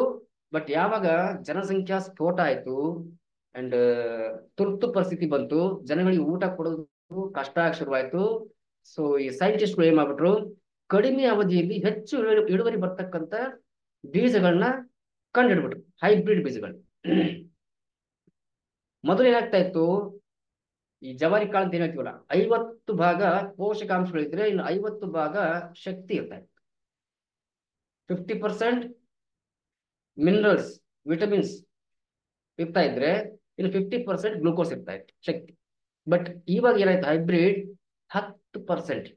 ಬಟ್ ಯಾವಾಗ ಜನಸಂಖ್ಯಾ ಸ್ಫೋಟ ಆಯ್ತು ಅಂಡ್ ತುರ್ತು ಪರಿಸ್ಥಿತಿ ಬಂತು, ಜನಗಳಿಗೆ ಊಟ ಕೊಡೋದು ಕಷ್ಟ ಆಗಿ ಶುರುವಾಯ್ತು. ಸೊ ಈ ಸೈಂಟಿಸ್ಟ್ಗಳು ಏನ್ ಮಾಡ್ಬಿಟ್ರು, ಕಡಿಮೆ ಅವಧಿಯಲ್ಲಿ ಹೆಚ್ಚು ಇಳುವರಿ ಬರ್ತಕ್ಕಂಥ ಬೀಜಗಳನ್ನ ಕಂಡುಹಿಡ್ಬಿಟ್ರು, ಹೈಬ್ರಿಡ್ ಬೀಜಗಳು. ಮೊದಲು ಏನಾಗ್ತಾ ಇತ್ತು, ಈ ಜವಾರಿ ಕಾಳು ಅಂತ ಏನ್ ಹೇಳ್ತೀವಲ್ಲ, 50 ಭಾಗ ಪೋಷಕಾಂಶಗಳಿದ್ರೆ ಇನ್ನು 50 ಭಾಗ ಶಕ್ತಿ ಇರ್ತಾ ಇತ್ತು. 50% ಮಿನರಲ್ಸ್, ವಿಟಮಿನ್ಸ್ ಇರ್ತಾ ಇದ್ರೆ ಇನ್ನು 50% ಗ್ಲೂಕೋಸ್ ಇರ್ತಾ ಇತ್ತು, ಶಕ್ತಿ. ಬಟ್ ಇವಾಗ ಏನಾಯ್ತು, ಹೈಬ್ರಿಡ್ 10%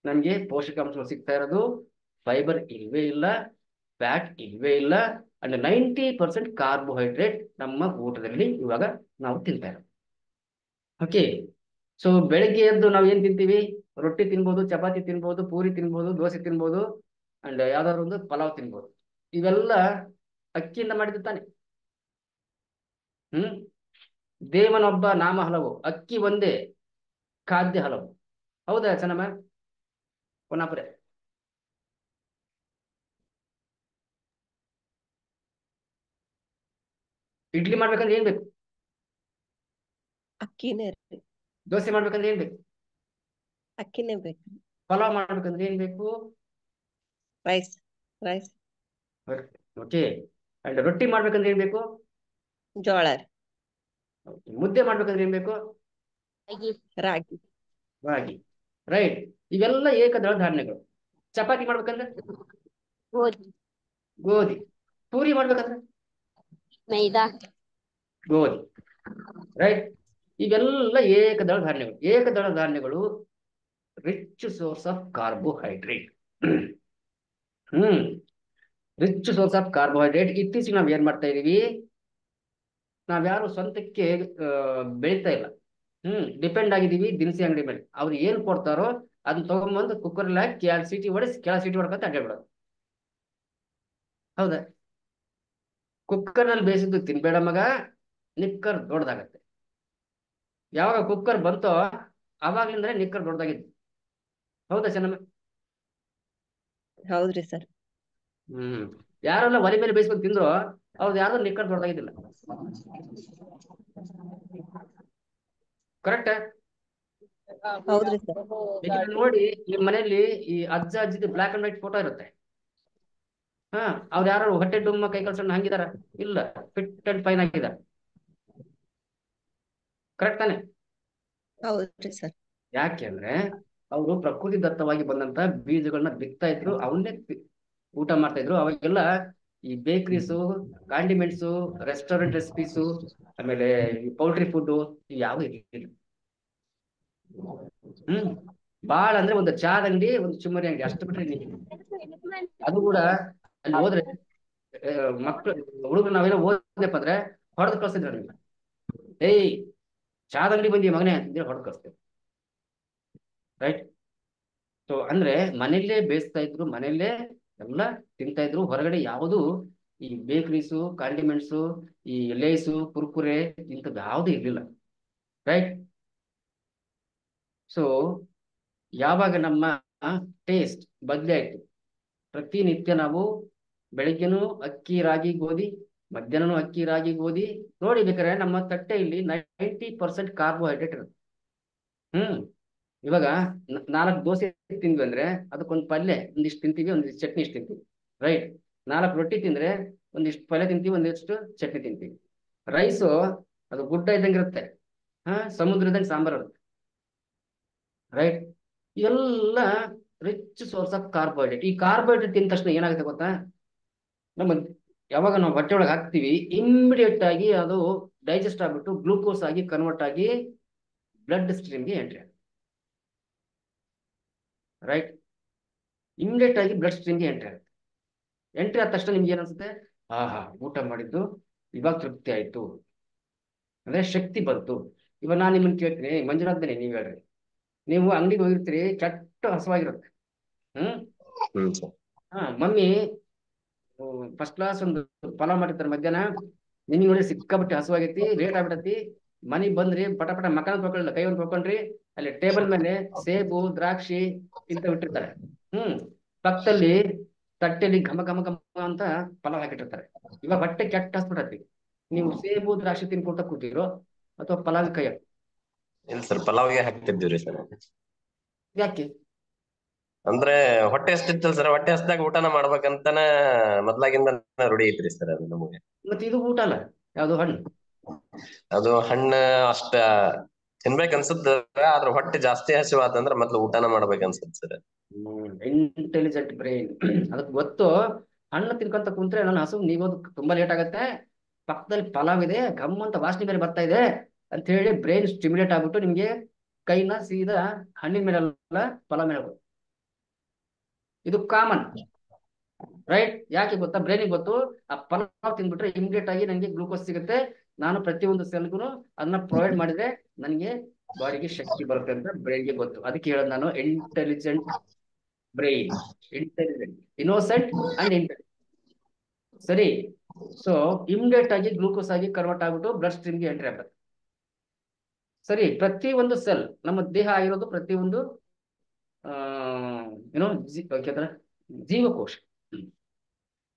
ನಮ್ಗೆ ಪೋಷಕಾಂಶಗಳು ಸಿಗ್ತಾ ಇರೋದು, ಫೈಬರ್ ಇಲ್ವೇ ಇಲ್ಲ, ಫ್ಯಾಟ್ ಇಲ್ವೇ ಇಲ್ಲ, ಅಂಡ್ 90% ಕಾರ್ಬೋಹೈಡ್ರೇಟ್ ನಮ್ಮ ಊಟದಲ್ಲಿ ಇವಾಗ ನಾವು ತಿಂತಾ ಇರೋದು. ಓಕೆ, ಸೊ ಬೆಳಗ್ಗೆ ಎದ್ದು ನಾವು ಏನ್ ತಿಂತೀವಿ? ರೊಟ್ಟಿ ತಿನ್ಬೋದು, ಚಪಾತಿ ತಿನ್ಬೋದು, ಪೂರಿ ತಿನ್ಬೋದು, ದೋಸೆ ತಿನ್ಬೋದು, ಅಂಡ್ ಯಾವ್ದಾದ್ರು ಒಂದು ಪಲಾವ್ ತಿನ್ಬೋದು. ಇವೆಲ್ಲ ಅಕ್ಕಿಯಿಂದ ಮಾಡಿದ್ದು ತಾನೆ. ದೇವನೊಬ್ಬ ನಾಮ ಹಲವು, ಅಕ್ಕಿ ಒಂದೇ ಖಾದ್ಯ ಹಲವು. ಹೌದಾ ಚೆನ್ನಮ್ಮ? ಪುನಾಪುರೆ ಇಡ್ಲಿ ಮಾಡ್ಬೇಕಂದ್ರೆ ಏನ್ ಬೇಕು? ಅಕ್ಕಿನೇ ರೀ. ದೋಸೆ ಮಾಡ್ಬೇಕಂದ್ರೆ ಏನ್ ಬೇಕು? ಅಕ್ಕಿನೇ ಬೇಕು. ಪಲಾವ್ ಮಾಡ್ಬೇಕಂದ್ರೆ ಏನ್ ಬೇಕು? ರೈಸ್. ರೈಸ್. ಓಕೆ. ಅಂಡ್ ರೊಟ್ಟಿ ಮಾಡ್ಬೇಕಂದ್ರೆ ಏನ್ ಬೇಕು? ಜೋಳ. ಮುದ್ದೆ ಮಾಡ್ಬೇಕಂದ್ರೆ ಏನ್ ಬೇಕು? ರಾಗಿ. ರಾಗಿ, ರೈಟ್? ಇವೆಲ್ಲ ಏಕದಳ ಧಾನ್ಯಗಳು. ಚಪಾತಿ ಮಾಡ್ಬೇಕಂದ್ರೆ ಗೋಧಿ. ಗೋಧಿ. ಪೂರಿ ಮಾಡ್ಬೇಕಂದ್ರೆ ಮೈದಾ. ಗೋಧಿ, ರೈಟ್? ಇವೆಲ್ಲ ಏಕದಳ ಧಾನ್ಯಗಳು. ಏಕದಳ ಧಾನ್ಯಗಳು rich source of carbohydrate. Rich source of carbohydrate. ಇತ್ತೀಚೆಗೆ ನಾವ್ ಏನ್ ಮಾಡ್ತಾ ಇದೀವಿ, ನಾವ್ಯಾರು ಸ್ವಂತಕ್ಕೆ ಬೆಳೀತಾ ಇಲ್ಲ. ಡಿಪೆಂಡ್ ಆಗಿದ್ದೀವಿ ದಿನಸಿ ಅಂಗಡಿ ಮೇಲೆ. ಅವ್ರು ಏನ್ ಕೊಡ್ತಾರೋ ಅದನ್ನ ತಗೊಂಬಂದು ಕುಕ್ಕರ್ ಹಾಕಿ 2 ಸೀಟಿ ಹೊಡೆಸಿ ಕೆಳ ಸೀಟಿ ಹೊಡ್ಕೊಂತ ಅಡ್ಡಾಡ್ಬಿಡೋದು. ಹೌದಾ? ಕುಕ್ಕರ್ ನಲ್ಲಿ ಬೇಯಿಸಿದ್ದು ತಿನ್ಬೇಡ ಮಗ, ನಿಕ್ಕರ್ ದೊಡ್ಡದಾಗತ್ತೆ. ಯಾವಾಗ ಕುಕ್ಕರ್ ಬಂತೋ ಅವಾಗ್ಲಿಂದ್ರೆ ನಿಕ್ಕರ್ ದೊಡ್ಡದಾಗಿತ್ತು. ಹೌದಾ ಚೆನ್ನಮ್ಮ? ಹೌದ್ರಿ ಸರ್. ಯಾರೆಲ್ಲ ಒಲೆ ಮೇಲೆ ಬೇಯಿಸ್ಕೊಂಡು ತಿಂದ್ರು ಅವ್ರು ಯಾರು ನಿಕ್ಕರ್ ದೊಡ್ಡದಾಗಿದ್ದಿಲ್ಲ. ಕರೆಕ್ಟ್? ಹೌದ್ರಿ ಸರ್. ನೋಡಿ, ನಿಮ್ ಮನೆಯಲ್ಲಿ ಈ ಅಜ್ಜ ಅಜ್ಜಿದ ಬ್ಲಾಕ್ ಅಂಡ್ ವೈಟ್ ಫೋಟೋ ಇರುತ್ತೆ. ಅವ್ರು ಯಾರು ಹೊಟ್ಟೆ ಡುಮ್ಮ ಕೈ ಕಳ್ಸಣ್ಣ ಹಂಗಿದಾರ? ಇಲ್ಲ, ಫಿಟ್ ಅಂಡ್ ಫೈನ್ ಆಗಿದ್ದಾರೆ. ಕರೆಕ್ಟ್ ತಾನೆ? ಹೌದ್ರಿ ಸರ್. ಯಾಕೆ ಅಂದ್ರೆ ಅವರು ಪ್ರಕೃತಿ ದತ್ತವಾಗಿ ಬಂದಂತ ಬೀಜಗಳನ್ನ ಬಿತ್ತಾ ಇದ್ರು, ಅವನ್ನೇ ಊಟ ಮಾಡ್ತಾ ಇದ್ರು. ಅವಾಗೆಲ್ಲ ಈ ಬೇಕರೀಸು, ಕಾಂಡಿಮೆಂಟ್ಸು, ರೆಸ್ಟೋರೆಂಟ್ ರೆಸಿಪೀಸು, ಆಮೇಲೆ ಪೌಲ್ಟ್ರಿ ಫುಡ್ ಯಾವ ಇರ್ಲಿಲ್ಲ. ಬಾಳ ಅಂದ್ರೆ ಒಂದು ಚಾದ ಅಂಗಡಿ, ಒಂದು ಚುಮ್ಮರಿ ಅಂಗಡಿ ಅಷ್ಟು ಬಿಟ್ರೆ ಅದು ಕೂಡ ಅಲ್ಲಿ ಹೋದ್ರೆ ಮಕ್ಳು ಹುಡುಗರು ನಾವೆಲ್ಲ ಓದಪ್ಪ ಅಂದ್ರೆ ಹೊಡೆದು ಕಳ್ಸಿದ್ರು ನಿಮ್ಗೆ. ಏಯ್ ಚಾದ ಅಂಗಡಿ ಬಂದಿ ಮಗನೇ ಅಂತಂದ್ರೆ ಹೊಡೆದು ಕಳಿಸ್ತೇವೆ. ರೈಟ್. ಸೊ ಅಂದ್ರೆ ಮನೆಯಲ್ಲೇ ಬೇಯಿಸ್ತಾ ಇದ್ರು, ಮನೆಯಲ್ಲೇ ಎಲ್ಲ ತಿಂತಾ ಇದ್ರು. ಹೊರಗಡೆ ಯಾವುದು ಈ ಬೇಕರೀಸು, ಕಾಂಡಿಮೆಂಟ್ಸು, ಈ ಲೇಸು, ಕುರ್ಕುರೆ ಇಂಥದ್ದು ಯಾವುದು ಇರ್ಲಿಲ್ಲ. ರೈಟ್. ಸೊ ಯಾವಾಗ ನಮ್ಮ ಟೇಸ್ಟ್ ಬದಲೇ ಆಯ್ತು, ಪ್ರತಿನಿತ್ಯ ನಾವು ಬೆಳಿಗ್ಗೆನೂ ಅಕ್ಕಿ ರಾಗಿ ಗೋಧಿ, ಮಧ್ಯಾಹ್ನನೂ ಅಕ್ಕಿ ರಾಗಿ ಗೋಧಿ ನೋಡಿ ಬೇಕಾದ್ರೆ ನಮ್ಮ ತಟ್ಟೆಯಲ್ಲಿ 90% ಕಾರ್ಬೋಹೈಡ್ರೇಟ್ ಇರುತ್ತೆ. ಇವಾಗ 4 ದೋಸೆ ತಿಂದ್ವಿ ಅಂದ್ರೆ ಅದಕ್ಕೊಂದು ಪಲ್ಯ ಒಂದಿಷ್ಟು ತಿಂತೀವಿ, ಒಂದಿಷ್ಟು ಚಟ್ನಿ ಇಷ್ಟು ತಿಂತೀವಿ. ರೈಟ್. 4 ರೊಟ್ಟಿ ತಿಂದ್ರೆ ಒಂದಿಷ್ಟು ಪಲ್ಯ ತಿಂತೀವಿ, ಒಂದಿಷ್ಟು ಚಟ್ನಿ ತಿಂತೀವಿ. ರೈಸು ಅದು ಗುಡ್ಡ ಇದ್ದಂಗೆ ಇರುತ್ತೆ, ಸಮುದ್ರದಂಗೆ ಸಾಂಬಾರು ಇರುತ್ತೆ. ರೈಟ್. ಇವೆಲ್ಲ ರಿಚ್ ಸೋರ್ಸ್ ಆಫ್ ಕಾರ್ಬೋಹೈಡ್ರೇಟ್. ಈ ಕಾರ್ಬೋಹೈಡ್ರೇಟ್ ತಿಂದ ತಕ್ಷಣ ಏನಾಗುತ್ತೆ ಗೊತ್ತಾ, ನಮ್ಮ ಯಾವಾಗ ನಾವು ಹೊಟ್ಟೆ ಒಳಗೆ ಹಾಕ್ತಿವಿ ಇಮ್ಮಿಡಿಯೇಟ್ ಆಗಿ ಅದು ಡೈಜೆಸ್ಟ್ ಆಗ್ಬಿಟ್ಟು ಗ್ಲೂಕೋಸ್ ಆಗಿ ಕನ್ವರ್ಟ್ ಆಗಿ ಬ್ಲಡ್ ಸ್ಟ್ರೀಮ್ಗೆ ಎಂಟ್ರಿ ಆಗುತ್ತೆ. ರೈಟ್. ಇಮಿಡಿಯೇಟ್ ಆಗಿ ಬ್ಲಡ್ ಸ್ಟ್ರೀಮ್ಗೆ ಎಂಟ್ರಿ ಆಗುತ್ತೆ. ಎಂಟ್ರಿ ಆದ ತಕ್ಷಣ ನಿಮ್ಗೆ ಏನಿಸುತ್ತೆ, ಊಟ ಮಾಡಿದ್ದು ಇವಾಗ ತೃಪ್ತಿ ಆಯ್ತು, ಅಂದ್ರೆ ಶಕ್ತಿ ಬಂತು. ಇವಾಗ ನಾನು ನಿಮ್ಮನ್ನ ಕೇಳ್ತೀನಿ, ಮಂಜುನಾಥ್ನೇ ನೀವು ಹೇಳ್ರಿ, ನೀವು ಅಂಗಡಿಗೆ ಹೋಗಿರ್ತೀರಿ, ಕೆಟ್ಟ ಹಸುವಾಗಿರುತ್ತೆ. ಮಮ್ಮಿ ಫಸ್ಟ್ ಕ್ಲಾಸ್ ಒಂದು ಪಲಾವ್ ಮಾಡಿರ್ತಾರೆ ಮಧ್ಯಾಹ್ನ, ನಿಮಗೆ ನೋಡಿ ಸಿಕ್ಕಾಬಿಟ್ಟು ಹಸುವಾಗೈತಿ, ಲೇಟ್ ಆಗ್ಬಿಟ್ಟತಿ, ಮನೆಗೆ ಬಂದ್ರಿ ಪಟ ಪಟ ಮಕ್ಕಳ ತೊಗೊಳ್ಳಿ, ಕೈ ಒಂದು ತೊಗೊಂಡ್ರಿ, ಅಲ್ಲಿ ಟೇಬಲ್ ಮೇಲೆ ಸೇಬು, ದ್ರಾಕ್ಷಿ ಇಂತ ಬಿಟ್ಟಿರ್ತಾರೆ. ಪಕ್ಕದಲ್ಲಿ ತಟ್ಟೆಯಲ್ಲಿ ಘಮ ಘಮ ಘಮ ಅಂತ ಪಲಾವ್ ಹಾಕಿಟ್ಟಿರ್ತಾರೆ. ಇವಾಗ ಹೊಟ್ಟೆ ಕೆಟ್ಟ ಹಸ್ಬಿಟ್ಟತಿ, ನೀವು ಸೇಬು ದ್ರಾಕ್ಷಿ ತಿನ್ಕೊಳ್ತಾ ಕೂತಿರೋ ಅಥವಾ ಪಲಾವ್ ಕೈ ಹಾಕಿ? ಇಲ್ಲ ಸರ್, ಪಲಾವ್ಗೆ ಹಾಕ್ತಿದ್ದೀವ್ರಿ ಸರ್. ಯಾಕೆ? ಅಂದ್ರೆ ಹೊಟ್ಟೆ ಹಸ್ತಿತ್ತಲ್ಲ ಸರ್, ಹೊಟ್ಟೆ ಹಸ್ದಾಗ ಊಟನ ಮಾಡ್ಬೇಕಂತಾನ ಮೊದ್ಲಾಗಿಂದ ರೂಢಿ ಐತ್ರಿ ಸರ್ ಅದು ನಮಗೆ. ಮತ್ತೆ ಇದು ಊಟ ಅಲ್ಲ, ಯಾವ್ದು ಹಣ್ಣು? ಅದು ಹಣ್ಣ ಅಷ್ಟ ತಿನ್ಬೇಕ ಅನ್ಸುತ್ತ, ಆದ್ರ ಹೊಟ್ಟೆ ಜಾಸ್ತಿ ಹಸಿವಾತಂದ್ರ ಮೊದ್ಲು ಊಟನ ಮಾಡ್ಬೇಕ ಅನ್ಸುತ್ತೆ ಸರ್. ಇಂಟೆಲಿಜೆಂಟ್ ಬ್ರೈನ್ ಅದಕ್ಕೆ ಗೊತ್ತು. ಹಣ್ಣು ತಿನ್ಕೊಂತ ಕುಂತ್ರೆ ನನ್ನ ಹಸು ನೀಗೋದು ತುಂಬಾ ಲೇಟ್ ಆಗತ್ತೆ, ಪಕ್ಕದಲ್ಲಿ ಪಲಾವ್ ಇದೆ, ಘಮ್ ಅಂತ ವಾಸನೆ ಬೇರೆ ಬರ್ತಾ ಇದೆ ಅಂತ ಹೇಳಿ ಬ್ರೈನ್ ಸ್ಟಿಮ್ಯುಲೇಟ್ ಆಗ್ಬಿಟ್ಟು ನಿಮ್ಗೆ ಕೈನ ಸೀದಾ ಹಣ್ಣಿನ ಮೇಲೆಲ್ಲ ಪಲಾವ್ ಮೇಲೆ ಹೋಗುತ್ತೆ. ಇದು ಕಾಮನ್. ರೈಟ್. ಯಾಕೆ ಗೊತ್ತಾ, ಬ್ರೈನಿಗೆ ಗೊತ್ತು ಆ ಪಲಾವ್ ತಿಂದ್ಬಿಟ್ರೆ ಇಮಿಡಿಯೇಟ್ ಆಗಿ ನನಗೆ ಗ್ಲೂಕೋಸ್ ಸಿಗುತ್ತೆ, ನಾನು ಪ್ರತಿಯೊಂದು ಸೆಲ್ಗೂ ಅದನ್ನ ಪ್ರೊವೈಡ್ ಮಾಡಿದ್ರೆ ನನಗೆ ಬಾಡಿಗೆ ಶಕ್ತಿ ಬರುತ್ತೆ ಅಂತ ಬ್ರೈನ್ಗೆ ಗೊತ್ತು. ಅದಕ್ಕೆ ಹೇಳೋದು ನಾನು intelligent brain, intelligent, innocent and intelligent. ಸರಿ. ಸೊ ಇಮಿಡಿಯೇಟ್ ಆಗಿ ಗ್ಲೂಕೋಸ್ ಆಗಿ ಕನ್ವರ್ಟ್ ಆಗ್ಬಿಟ್ಟು ಬ್ಲಡ್ ಸ್ಟ್ರೀಮ್ಗೆ ಎಂಟ್ರಿ ಆಗುತ್ತೆ. ಸರಿ. ಪ್ರತಿಯೊಂದು ಸೆಲ್ ನಮ್ಮ ದೇಹ ಆಗಿರೋದು ಪ್ರತಿಯೊಂದು ಏನೋ ಜೀವಕೋಶ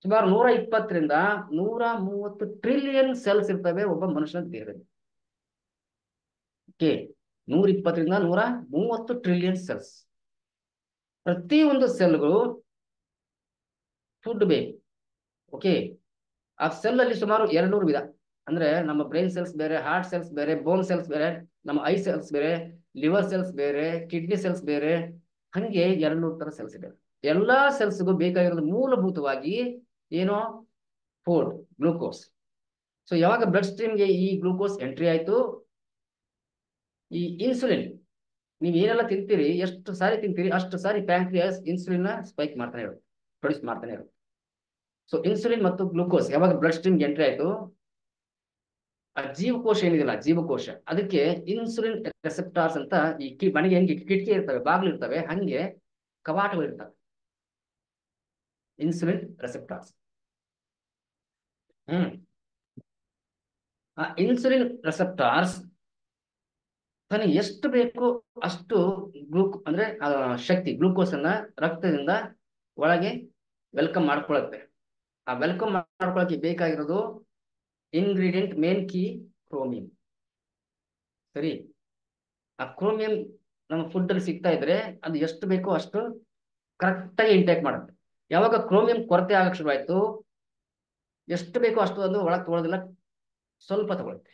ಸುಮಾರು 120ರಿಂದ 130 ಟ್ರಿಲಿಯನ್ ಸೆಲ್ಸ್ ಇರ್ತವೆ ಒಬ್ಬ ಮನುಷ್ಯನ ದೇಹದಲ್ಲಿ. ಓಕೆ, 120ರಿಂದ 130 ಟ್ರಿಲಿಯನ್ ಸೆಲ್ಸ್. ಪ್ರತಿಯೊಂದು ಸೆಲ್ಗಳು ಫುಡ್ ಬೇಕು. ಓಕೆ, ಆ ಸೆಲ್ ಅಲ್ಲಿ ಸುಮಾರು 200 ವಿಧ. ಅಂದ್ರೆ ನಮ್ಮ ಬ್ರೈನ್ ಸೆಲ್ಸ್ ಬೇರೆ, ಹಾರ್ಟ್ ಸೆಲ್ಸ್ ಬೇರೆ, ಬೋನ್ ಸೆಲ್ಸ್ ಬೇರೆ, ನಮ್ಮ ಐ ಸೆಲ್ಸ್ ಬೇರೆ, ಲಿವರ್ ಸೆಲ್ಸ್ ಬೇರೆ, ಕಿಡ್ನಿ ಸೆಲ್ಸ್ ಬೇರೆ, ಹಂಗೆ 200 ತರ ಸೆಲ್ಸ್ ಇದೆ. ಎಲ್ಲಾ ಸೆಲ್ಸ್ಗೂ ಬೇಕಾಗಿರೋದು ಮೂಲಭೂತವಾಗಿ ಏನೋ ಫುಡ್, ಗ್ಲೂಕೋಸ್. ಸೊ ಯಾವಾಗ ಬ್ಲಡ್ ಸ್ಟ್ರೀಮ್ಗೆ ಈ ಗ್ಲೂಕೋಸ್ ಎಂಟ್ರಿ ಆಯ್ತು, ಈ ಇನ್ಸುಲಿನ್ ನೀವು ಏನೆಲ್ಲ ತಿಂತೀರಿ, ಎಷ್ಟು ಸಾರಿ ತಿಂತೀರಿ ಅಷ್ಟು ಸಾರಿ ಪ್ಯಾಂಕ್ರಿಯಾಸ್ ಇನ್ಸುಲಿನ್ ಸ್ಪೈಕ್ ಮಾಡ್ತಾನೆ ಇರುತ್ತೆ, ಪ್ರೊಡ್ಯೂಸ್ ಮಾಡ್ತಾನೆ ಇರುತ್ತೆ. ಸೊ ಇನ್ಸುಲಿನ್ ಮತ್ತು ಗ್ಲೂಕೋಸ್ ಯಾವಾಗ ಬ್ಲಡ್ ಸ್ಟ್ರೀಮ್ಗೆ ಎಂಟ್ರಿ ಆಯ್ತು, ಆ ಜೀವಕೋಶ ಏನಿದೆಯಲ್ಲ, ಜೀವಕೋಶ ಅದಕ್ಕೆ ಇನ್ಸುಲಿನ್ ರೆಸೆಪ್ಟಾರ್ಸ್ ಅಂತ ಈ ಮನೆಗೆ ಹೆಂಗೆ ಕಿಟಕಿ ಇರ್ತವೆ, ಬಾಗಿಲು ಇರ್ತವೆ, ಹಂಗೆ ಕವಾಟಗಳು ಇರ್ತವೆ, ಇನ್ಸುಲಿನ್ ರೆಸೆಪ್ಟಾರ್ಸ್. ಆ ಇನ್ಸುಲಿನ್ ರೆಸೆಪ್ಟಾರ್ಸ್ ತನಗೆ ಎಷ್ಟು ಬೇಕು ಅಷ್ಟು ಅಂದ್ರೆ ಶಕ್ತಿ, ಗ್ಲೂಕೋಸ್ ಅನ್ನ ರಕ್ತದಿಂದ ಒಳಗೆ ವೆಲ್ಕಮ್ ಮಾಡ್ಕೊಳತ್ತೆ. ಆ ವೆಲ್ಕಮ್ ಮಾಡ್ಕೊಳಕ್ಕೆ ಬೇಕಾಗಿರೋದು ಇಂಗ್ರೀಡಿಯಂಟ್, ಮೇನ್ ಕೀ ಕ್ರೋಮಿಯಂ. ಸರಿ. ಆ ಕ್ರೋಮಿಯಂ ನಮ್ಮ ಫುಡ್ ಅಲ್ಲಿ ಸಿಗ್ತಾ ಇದ್ರೆ ಅದು ಎಷ್ಟು ಬೇಕೋ ಅಷ್ಟು ಕರೆಕ್ಟ್ ಆಗಿ ಇಂಟೇಕ್ ಮಾಡುತ್ತೆ. ಯಾವಾಗ ಕ್ರೋಮಿಯಂ ಕೊರತೆ ಆಗಕ್ಕೆ ಶುರುವಾಯ್ತು, ಎಷ್ಟು ಬೇಕೋ ಅಷ್ಟು ಅದು ಒಳಗೆ ತಗೊಳ್ಳೋದಿಲ್ಲ, ಸ್ವಲ್ಪ ತಗೊಳುತ್ತೆ.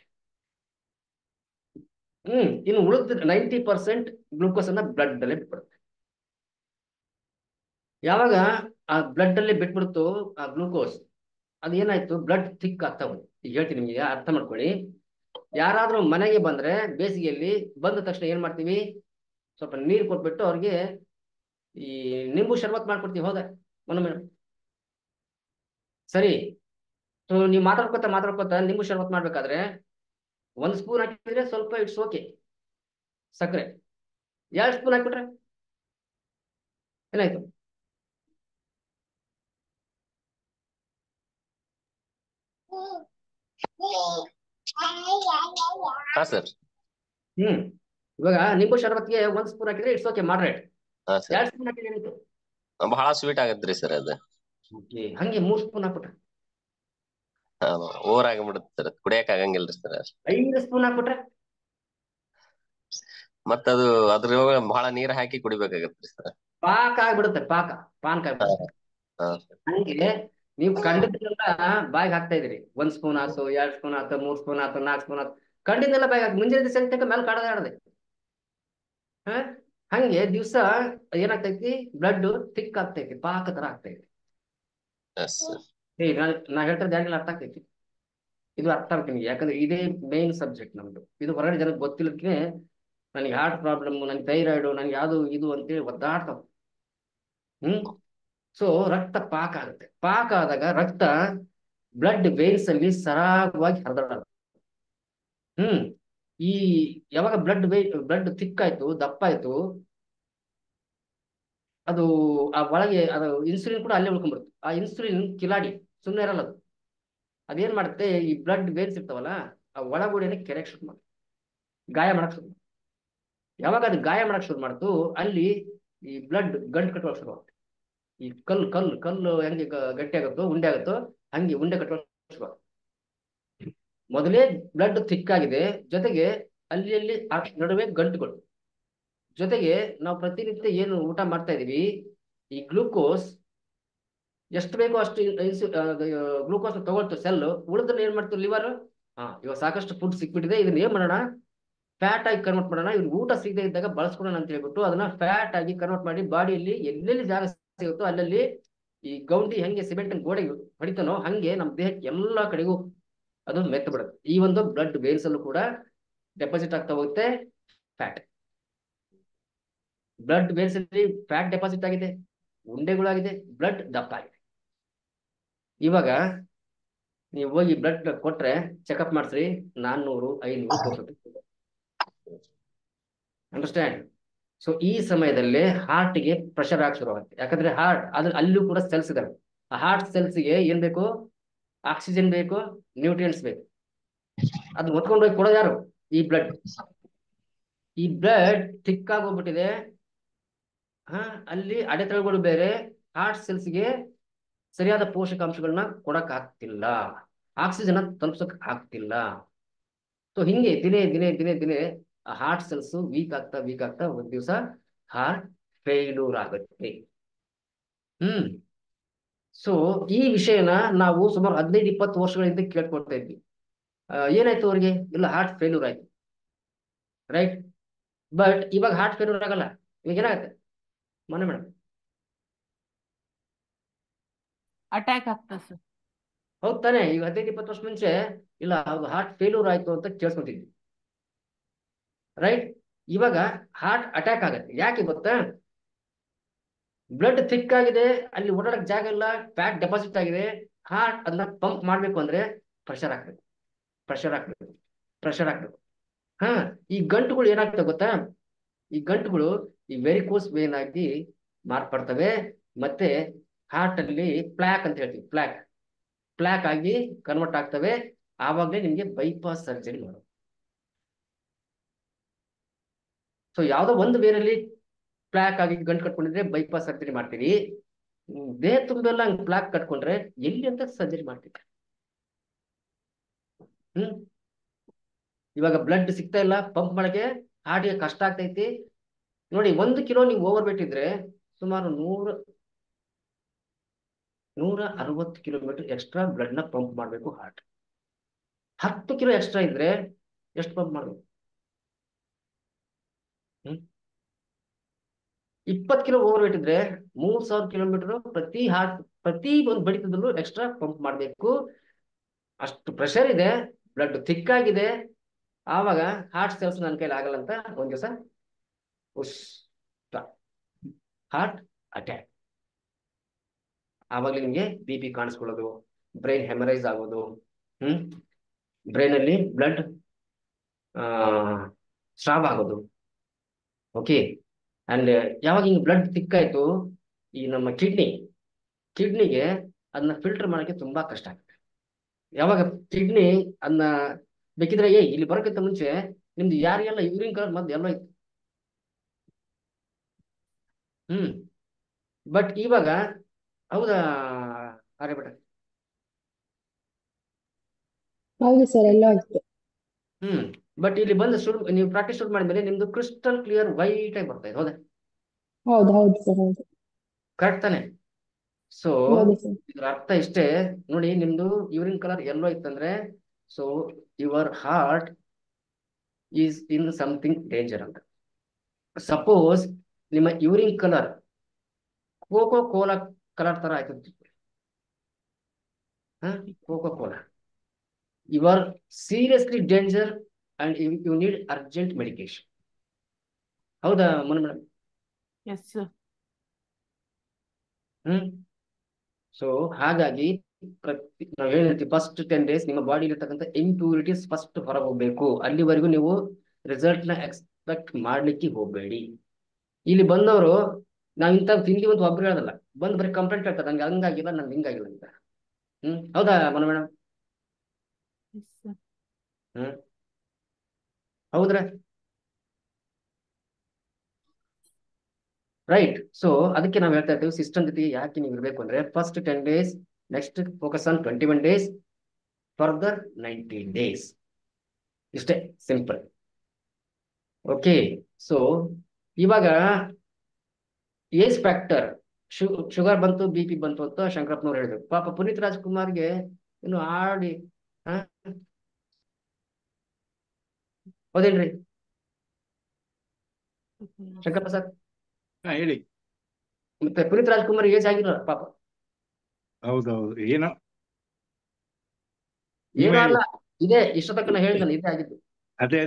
ಇನ್ನು ಉಳಿದ 90% ಗ್ಲೂಕೋಸ್ ಅನ್ನ ಬ್ಲಡ್ ಅಲ್ಲೇ ಬಿಟ್ಬಿಡುತ್ತೆ. ಯಾವಾಗ ಆ ಬ್ಲಡ್ ಅಲ್ಲಿ ಬಿಟ್ಬಿಡ್ತು ಆ ಗ್ಲೂಕೋಸ್. ಅದೇನಾಯ್ತು, ಬ್ಲಡ್ ಥಿಕ್ ಆಗ್ತಾ ಹೋಯ್ತು. ಈಗ ಹೇಳ್ತೀನಿ ನಿಮಗೆ, ಅರ್ಥ ಮಾಡ್ಕೊಳ್ಳಿ. ಯಾರಾದ್ರೂ ಮನೆಗೆ ಬಂದ್ರೆ ಬೇಸಿಗೆಯಲ್ಲಿ ಬಂದ ತಕ್ಷಣ ಏನ್ ಮಾಡ್ತೀವಿ, ಸ್ವಲ್ಪ ನೀರು ಕೊಟ್ಬಿಟ್ಟು ಅವ್ರಿಗೆ ಈ ನಿಂಬು ಶರ್ಬತ್ ಮಾಡ್ಕೊಡ್ತೀವಿ. ಹೌದಾ ಮೇಡಮ್? ಸರಿ. ಸೊ ನೀವು ಮಾತಾಡ್ಕೊತ ನಿಂಬು ಶರ್ಬತ್ ಮಾಡ್ಬೇಕಾದ್ರೆ 1 ಸ್ಪೂನ್ ಹಾಕಿದ್ರೆ ಸ್ವಲ್ಪ ಇಟ್ಸ್ ಓಕೆ, ಸಕ್ಕರೆ. 2 ಸ್ಪೂನ್ ಹಾಕ್ಬಿಟ್ರೆ ಏನಾಯ್ತು? ಹಾ ಸರ್. ಇವಾಗ ನಿಂಬು ಶರ್ಬತ್ಗೆ 1 ಸ್ಪೂನ್ ಹಾಕಿದ್ರೆ ಇಟ್ಸ್ ಓಕೆ, ಮಾಡ್ರೇಟ್. ಹಾ ಸರ್. 2 ಸ್ಪೂನ್ ಹಾಕಿದ್ರೆ ಏನಾಯ್ತು? ಬಹಳ ಸ್ವೀಟ್ ಆಗತ್ರಿ ಸರ್ ಅದು. ಹಂಗೆ 3 ಸ್ಪೂನ್ ಹಾಕ್ಬಿಟ್ರೆ ಓವರ್ ಆಗಿಬಿಡುತ್ತೆ ಸರ್, ಕುಡಿಯಕ್ ಆಗಂಗಿಲ್ರಿ ಸರ್. 5 ಸ್ಪೂನ್ ಹಾಕ್ಬಿಟ್ರೆ ಮತ್ತದು ಅದ್ರೊಳಗ ಬಹಳ ನೀರ್ ಹಾಕಿ ಕುಡಿಬೇಕಾಗತ್ರಿ ಸರ್. ಪಾಕ ಆಗ್ಬಿಡುತ್ತೆ, ಪಾನಕ ಆಗ್ಬಿಡುತ್ತೆ. ಹಂಗೆ ನೀವು ಕಂಡದನ್ನೆಲ್ಲ ಬಾಯಿಗೆ ಹಾಕ್ತಾ ಇದ್ರಿ. 1 ಸ್ಪೂನ್ ಆಯ್ತು, 2 ಸ್ಪೂನ್ ಆಯ್ತು, 3 ಸ್ಪೂನ್ ಆಯ್ತು, 4 ಸ್ಪೂನ್ ಆಯ್ತು, ಕಂಡಿದ್ದೆಲ್ಲ ಬಾಯಿಗೆ ಹಾಕಿ ಮುಂಜಾನೆ ದಿವಸ ತನಕ ಮೇಲೆ ಕಾಡದೆ ಆಡದೆ. ಹಂಗೆ ದಿವಸ ಏನಾಗ್ತೈತಿ, ಬ್ಲಡ್ ಥಿಕ್ ಆಗ್ತೈತಿ, ಪಾಕ ತರ ಆಗ್ತೈತಿ. ನಾ ಹೇಳ್ತಾರೆ ಯಾರಿಗೆಲ್ಲ ಅರ್ಥ ಆಗ್ತೈತಿ? ಇದು ಅರ್ಥ ಆಗ್ತೀನಿ, ಯಾಕಂದ್ರೆ ಇದೇ ಮೇನ್ ಸಬ್ಜೆಕ್ಟ್ ನಮ್ದು. ಇದು ಹೊರಗಡೆ ಜನಕ್ಕೆ ಗೊತ್ತಿಲ್ಲಕ್ಕೆ ನನಗೆ ಹಾರ್ಟ್ ಪ್ರಾಬ್ಲಮ್, ನನಗೆ ಥೈರಾಯ್ಡು, ನನಗೆ ಯಾವುದು ಇದು ಅಂತೇಳಿ ಒದ್ದಾಡ್ತಾವ. ಸೊ ರಕ್ತ ಪಾಕ ಆಗುತ್ತೆ. ಪಾಕ ಆದಾಗ ರಕ್ತ ಬ್ಲಡ್ ವೇನ್ಸ್ ಅಲ್ಲಿ ಸರಾಗವಾಗಿ ಹರಿದಾಡುತ್ತೆ. ಈ ಯಾವಾಗ ಬ್ಲಡ್ ಥಿಕ್ ಆಯ್ತು, ದಪ್ಪ ಆಯ್ತು, ಅದು ಆ ಒಳಗೆ ಅದು ಇನ್ಸುಲಿನ್ ಕೂಡ ಅಲ್ಲೇ ಉಳ್ಕೊಂಡ್ಬಿಡುತ್ತೆ. ಆ ಇನ್ಸುಲಿನ್ ಕಿಲಾಡಿ ಸುಮ್ಮನೆ ಇರಲ್ಲ. ಅದು ಅದೇನ್ ಮಾಡುತ್ತೆ, ಈ ಬ್ಲಡ್ ವೇನ್ಸ್ ಇರ್ತಾವಲ್ಲ ಆ ಒಳಗೂಡೆನೆ ಕೆರೆಕ್ ಶುರು ಮಾಡುತ್ತೆ, ಗಾಯ ಮಾಡಕ್ ಶುರು. ಯಾವಾಗ ಅದು ಗಾಯ ಮಾಡಕ್ ಶುರು ಮಾಡ್ತು, ಅಲ್ಲಿ ಈ ಬ್ಲಡ್ ಗಂಟು ಕಟ್ಟುವಾಗ ಶುರು ಆಗುತ್ತೆ. ಈ ಕಲ್ಲು ಹೆಂಗೆ ಗಟ್ಟಿ ಆಗುತ್ತೋ, ಉಂಡೆ ಆಗುತ್ತೋ, ಹಂಗೆ ಉಂಡೆ ಕಟ್ಟುವ ಶುರು ಆಗುತ್ತೆ. ಮೊದಲೇ ಬ್ಲಡ್ ಥಿಕ್ ಆಗಿದೆ, ಜೊತೆಗೆ ಅಲ್ಲಿ ನಡುವೆ ಗಂಟುಗಳು. ಜೊತೆಗೆ ನಾವು ಪ್ರತಿನಿತ್ಯ ಏನು ಊಟ ಮಾಡ್ತಾ ಇದೀವಿ, ಈ ಗ್ಲೂಕೋಸ್ ಎಷ್ಟು ಬೇಕೋ ಅಷ್ಟು ಗ್ಲೂಕೋಸ್ ತಗೊಳ್ತು ಸೆಲ್, ಉಳಿದ್ರೆ ಏನ್ ಮಾಡ್ತೀವಿ ಲಿವರ್, ಇವಾಗ ಸಾಕಷ್ಟು ಫುಡ್ ಸಿಕ್ಬಿಟ್ಟಿದೆ, ಇದನ್ನ ಏನ್ ಮಾಡೋಣ, ಫ್ಯಾಟ್ ಆಗಿ ಕನ್ವರ್ಟ್ ಮಾಡೋಣ, ಇವ್ರು ಊಟ ಸಿಗದೆ ಇದ್ದಾಗ ಬಳಸ್ಕೊಳ್ಳೋಣ ಅಂತ ಹೇಳ್ಬಿಟ್ಟು ಅದನ್ನ ಫ್ಯಾಟ್ ಆಗಿ ಕನ್ವರ್ಟ್ ಮಾಡಿ ಬಾಡಿಯಲ್ಲಿ ಎಲ್ಲೆಲ್ಲಿ ಜಾಗ ಸಿಗುತ್ತೋ ಅಲ್ಲಲ್ಲಿ ಈ ಗೌಂಡಿ ಹೆಂಗೆ ಸಿಮೆಂಟ್ ಗೋಡೆಗೆ ಹೊಡಿತಾನೋ ಹಂಗೆ ನಮ್ಮ ದೇಹಕ್ಕೆ ಎಲ್ಲಾ ಕಡೆಗೂ ಅದು ಮೆತ್ತ ಬಿಡುತ್ತೆ. ಈ ಒಂದು ಬ್ಲಡ್ ವೇನ್ಸ್ ಅಲ್ಲೂ ಕೂಡ ಡೆಪಾಸಿಟ್ ಆಗ್ತಾ ಹೋಗುತ್ತೆ ಫ್ಯಾಟ್. ಬ್ಲಡ್ ವೇನ್ಸ್ ಅಲ್ಲಿ ಫ್ಯಾಟ್ ಡೆಪಾಸಿಟ್ ಆಗಿದೆ, ಉಂಡೆಗಳಾಗಿದೆ, ಬ್ಲಡ್ ದಪ್ಪ ಆಗಿದೆ. ಇವಾಗ ನೀವು ಹೋಗಿ ಬ್ಲಡ್ ಕೊಟ್ರೆ ಚೆಕಪ್ ಮಾಡಿಸ್ರಿ, 400, 500 ತೋರಿಸುತ್ತೆ. ಅಂಡರ್ಸ್ಟ್ಯಾಂಡ್? ಸೊ ಈ ಸಮಯದಲ್ಲಿ ಹಾರ್ಟ್ಗೆ ಪ್ರೆಷರ್ ಆಗಿ ಶುರು ಆಗುತ್ತೆ. ಯಾಕಂದ್ರೆ ಹಾರ್ಟ್ ಅಲ್ಲೂ ಕೂಡ ಸೆಲ್ಸ್ ಇದಾವೆ. ಆ ಹಾರ್ಟ್ ಸೆಲ್ಸ್ಗೆ ಏನ್ ಬೇಕು, ಆಕ್ಸಿಜನ್ ಬೇಕು, ನ್ಯೂಟ್ರಿಯೆಂಟ್ಸ್ ಬೇಕು. ಅದು ಹೊತ್ಕೊಂಡು ಹೋಗಿ ಕೊಡೋದು ಯಾರು, ಈ ಬ್ಲಡ್. ಈ ಬ್ಲಡ್ ಥಿಕ್ ಆಗಿ ಹೋಗ್ಬಿಟ್ಟಿದೆ, ಅಲ್ಲಿ ಅಡೆತಡೆಗಳು ಬೇರೆ, ಹಾರ್ಟ್ ಸೆಲ್ಸ್ಗೆ ಸರಿಯಾದ ಪೋಷಕಾಂಶಗಳನ್ನ ಕೊಡಕ್ ಆಗ್ತಿಲ್ಲ, ಆಕ್ಸಿಜನ್ ತಲುಪ್ಸಕ್ ಆಗ್ತಿಲ್ಲ. ಸೊ ಹಿಂಗೆ ದಿನೇ ದಿನೇ ದಿನೇ ದಿನೇ ಆ ಹಾರ್ಟ್ ಸೆಲ್ಸ್ ವೀಕ್ ಆಗ್ತಾ ಒಂದ್ ದಿವಸ ಹಾರ್ಟ್ ಫೇಲ್ಯೂರ್ ಆಗುತ್ತೆ. ಸೊ ಈ ವಿಷಯನ ನಾವು ಸುಮಾರು 15-20 ವರ್ಷಗಳಿಂದ ಕೇಳ್ಕೊಳ್ತಾ ಇದ್ವಿ. ಏನಾಯ್ತು ಅವ್ರಿಗೆ, ಇಲ್ಲ ಹಾರ್ಟ್ ಫೇಲ್ಯೂರ್ ಆಯ್ತು, ರೈಟ್. ಬಟ್ ಇವಾಗ ಹಾರ್ಟ್ ಫೇಲ್ಯೂರ್ ಆಗಲ್ಲ. ಇವಾಗ ಏನಾಗತ್ತೆ ಮೊನ್ನೆ ಮೇಡಮ್, ಅಟ್ಯಾಕ್ ಆಗ್ತದೆ ಸರ್. ಹೌದ್ ತಾನೆ? ಈಗ 15-20 ವರ್ಷ ಮುಂಚೆ ಇಲ್ಲ ಅದು ಹಾರ್ಟ್ ಫೇಲ್ಯೂರ್ ಆಯ್ತು ಅಂತ ಕೇಳಿಸ್ಕೊಂತಿದ್ವಿ, ರೈಟ್. ಇವಾಗ ಹಾರ್ಟ್ ಅಟ್ಯಾಕ್ ಆಗತ್ತೆ. ಯಾಕೆ ಗೊತ್ತಾ, ಬ್ಲಡ್ ಥಿಕ್ ಆಗಿದೆ, ಅಲ್ಲಿ ಓಡಾಡಕ್ ಜಾಗ ಇಲ್ಲ, ಫ್ಯಾಟ್ ಡೆಪಾಸಿಟ್ ಆಗಿದೆ. ಹಾರ್ಟ್ ಅದನ್ನ ಪಂಪ್ ಮಾಡ್ಬೇಕು ಅಂದ್ರೆ ಪ್ರೆಷರ್ ಹಾಕ್ಬೇಕು. ಈ ಗಂಟುಗಳು ಏನಾಗ್ತವೆ ಗೊತ್ತಾ, ಈ ಗಂಟುಗಳು ಈ ವೆರಿಕೋಸ್ ವೇನ್ ಆಗಿ ಮಾರ್ಪಡ್ತವೆ. ಮತ್ತೆ ಹಾರ್ಟ್ ಅಲ್ಲಿ ಪ್ಲಾಕ್ ಅಂತ ಹೇಳ್ತೀವಿ, ಪ್ಲಾಕ್ ಆಗಿ ಕನ್ವರ್ಟ್ ಆಗ್ತವೆ. ಆವಾಗಲೇ ನಿಮ್ಗೆ ಬೈಪಾಸ್ ಸರ್ಜರಿ ಮಾಡೋದು. ಸೊ ಯಾವ್ದೋ ಒಂದು ವೇರಲ್ಲಿ ಪ್ಲಾಕ್ ಆಗಿ ಗಂಟು ಕಟ್ಕೊಂಡಿದ್ರೆ ಬೈಪಾಸ್ ಸರ್ಜರಿ ಮಾಡ್ತೀವಿ. ದೇಹ ತುಂಬೆಲ್ಲ ಹಂಗೆ ಪ್ಲಾಕ್ ಕಟ್ಕೊಂಡ್ರೆ ಎಲ್ಲಿ ಅಂತ ಸರ್ಜರಿ ಮಾಡ್ತೀವಿ. ಇವಾಗ ಬ್ಲಡ್ ಸಿಗ್ತಾ ಇಲ್ಲ, ಪಂಪ್ ಮಾಡಕ್ಕೆ ಹಾರ್ಟ್ಗೆ ಕಷ್ಟ ಆಗ್ತೈತಿ. ನೋಡಿ, 1 ಕಿಲೋ ನೀವು ಓವರ್ ವೇಟ್ ಇದ್ರೆ ಸುಮಾರು 160 ಕಿಲೋಮೀಟರ್ ಎಕ್ಸ್ಟ್ರಾ ಬ್ಲಡ್ ನ ಪಂಪ್ ಮಾಡಬೇಕು ಹಾರ್ಟ್. 10 ಕಿಲೋ ಎಕ್ಸ್ಟ್ರಾ ಇದ್ರೆ ಎಷ್ಟು ಪಂಪ್ ಮಾಡಬೇಕು? 20 ಕಿಲೋ ಓವರ್ ವೇಟ್ ಇದ್ರೆ 3000 ಕಿಲೋಮೀಟರ್ ಪ್ರತಿ ಒಂದು ಬಡಿತದಲ್ಲೂ ಎಕ್ಸ್ಟ್ರಾ ಪಂಪ್ ಮಾಡಬೇಕು. ಅಷ್ಟು ಪ್ರೆಷರ್ ಇದೆ, ಬ್ಲಡ್ ಥಿಕ್ ಆಗಿದೆ. ಆವಾಗ ಹಾರ್ಟ್ ಸೆಲ್ಸ್ ನನ್ನ ಕೈಲಿ ಆಗಲ್ಲ ಅಂತ ಒಂದ್ ದಿವಸ ಹಾರ್ಟ್ ಅಟ್ಯಾಕ್. ಆವಾಗ ನಿಮ್ಗೆ BP ಕಾಣಿಸ್ಕೊಳ್ಳೋದು, ಬ್ರೈನ್ ಹೆಮರೈಸ್ ಆಗೋದು, ಬ್ರೈನ್ ಅಲ್ಲಿ ಬ್ಲಡ್ ಸ್ರಾವ ಆಗೋದು. ಓಕೆ. ಅಂಡ್ ಯಾವಾಗ ಹಿಂಗ್ ಬ್ಲಡ್ ತಿಕ್ಕಾಯ್ತು, ಈ ನಮ್ಮ ಕಿಡ್ನಿಗೆ ಅದನ್ನ ಫಿಲ್ಟರ್ ಮಾಡಕ್ಕೆ ತುಂಬಾ ಕಷ್ಟ ಆಗುತ್ತೆ. ಯಾವಾಗ ಕಿಡ್ನಿ ಅದನ್ನ ಬೇಕಿದ್ರೆ ಇಲ್ಲಿ ಬರೋಕ್ಕಿಂತ ಮುಂಚೆ ನಿಮ್ದು ಯಾರಿಗೆಲ್ಲ ಯೂರಿನ್ ಕಲರ್ ಮದ್ದು ಎಲ್ಲ ಇತ್ತು. ಬಟ್ ಇವಾಗ ಹೌದಾ ಆರ್ಯಭಟ? ಹೌದು ಸರ್, ಎಲ್ಲ ಆಯ್ತು. ಬಟ್ ಇಲ್ಲಿ ಬಂದು ನೀವು ಪ್ರಾಕ್ಟೀಸ್ ಶುರು ಮಾಡಿದ್ಮೇಲೆ ನಿಮ್ದು ಕ್ರಿಸ್ಟಲ್ ಕ್ಲಿಯರ್ ವೈಟ್ ಆಗಿ ಬರ್ತಾ ಇದೆ. ಹೌದಾ? ಹೌದು ಹೌದು ಸರ್, ಹೌದು. ಕರೆಕ್ಟ್ ತಾನೆ? ಸೊ ಹೌದು ಸರ್. ಇದ್ರ ಅರ್ಥ ಇಷ್ಟೇ ನೋಡಿ, ನಿಮ್ದು ಯೂರಿನ್ ಕಲರ್ ಎಲ್ಲೋ ಇತ್ತಂದ್ರೆ so your heart is in something danger ಅಂತ. ಸಪೋಸ್ ನಿಮ್ಮ urine colour Coca Cola colour ತರ ಆಯ್ತು, Coca Cola, you are seriously danger and you need urgent medication. ಹೌದಾ Manu madam? Yes sir. So ಹಾಗಾಗಿ ನಾವು ಹೇಳ್ತೀವಿ ಫಸ್ಟ್ 10 days ನಿಮ್ಮ ಬಾಡಿಲಿ ಇರ್ತಕ್ಕಂಥ ಇಂಪ್ಯೂರಿಟೀಸ್ ಫಸ್ಟ್ ಹೊರಗೆ ಹೋಗ್ಬೇಕು. ಅಲ್ಲಿವರೆಗೂ ನೀವು ರಿಸಲ್ಟ್ ನ ಎಕ್ಸ್ಪೆಕ್ಟ್ ಮಾಡ್ಲಿಕ್ಕೆ ಹೋಗ್ಬೇಡಿ. ಇಲ್ಲಿ ಬಂದವರು ನಾವ್ ಇಂಥ ತಿಂತೀವಿ ಅಂತ ಒಬ್ರು ಹೇಳೋದಲ್ಲ, ಬಂದ್ ಬರೀ ಕಂಪ್ಲೇಂಟ್ ಹೇಳ್ತಾರೆ, ನಂಗೆ ಹಂಗಾಗಿಲ್ಲ, ನಂಗೆ ಹಿಂಗಾಗಿಲ್ಲ ಅಂತ. ಹೌದಾ ಮನು ಮೇಡಮ್? Yes sir. ಹೌದ್ರಾ? ರೈಟ್. ಸೊ ಅದಕ್ಕೆ ನಾವು ಹೇಳ್ತಾ ಇದ್ದೀವಿ ಸಿಸ್ಟಮ್ ಜೊತೆ ಯಾಕೆ ನೀವು ಇರಬೇಕು ಅಂದ್ರೆ first 10 days, next focus on 21 days, further 90 days. ಇಷ್ಟೇ, ಸಿಂಪಲ್. ಓಕೆ. ಸೊ ಇವಾಗ ಏಜ್ ಫ್ಯಾಕ್ಟರ್, ಶುಗರ್ ಬಂತು, BP ಬಂತು ಅಂತ ಶಂಕರಪ್ಪನವ್ರು ಹೇಳಿದ್ರು. ಪಾಪ ಪುನೀತ್ ರಾಜ್ಕುಮಾರ್ಗೆ ಇನ್ನು ಆಡಿ ಹೌದೇನ್ರಿ ಶಂಕರಪ್ಪ ಸರ್? ಹೇಳಿ. ಮತ್ತೆ ಪುನೀತ್ ರಾಜ್ಕುಮಾರ್ ಏಜ್ ಆಗಿಲ್ಲ ಪಾಪ. ಹೌದೌದು. ಏನೋ ಏನೋ ಅಲ್ಲ, ಇದೇ ಇಷ್ಟ ತಕ್ಕ ಹೇಳಿದ್ದಾನೆ, ಇದೇ ಆಗಿದ್ದು. ಅದೇ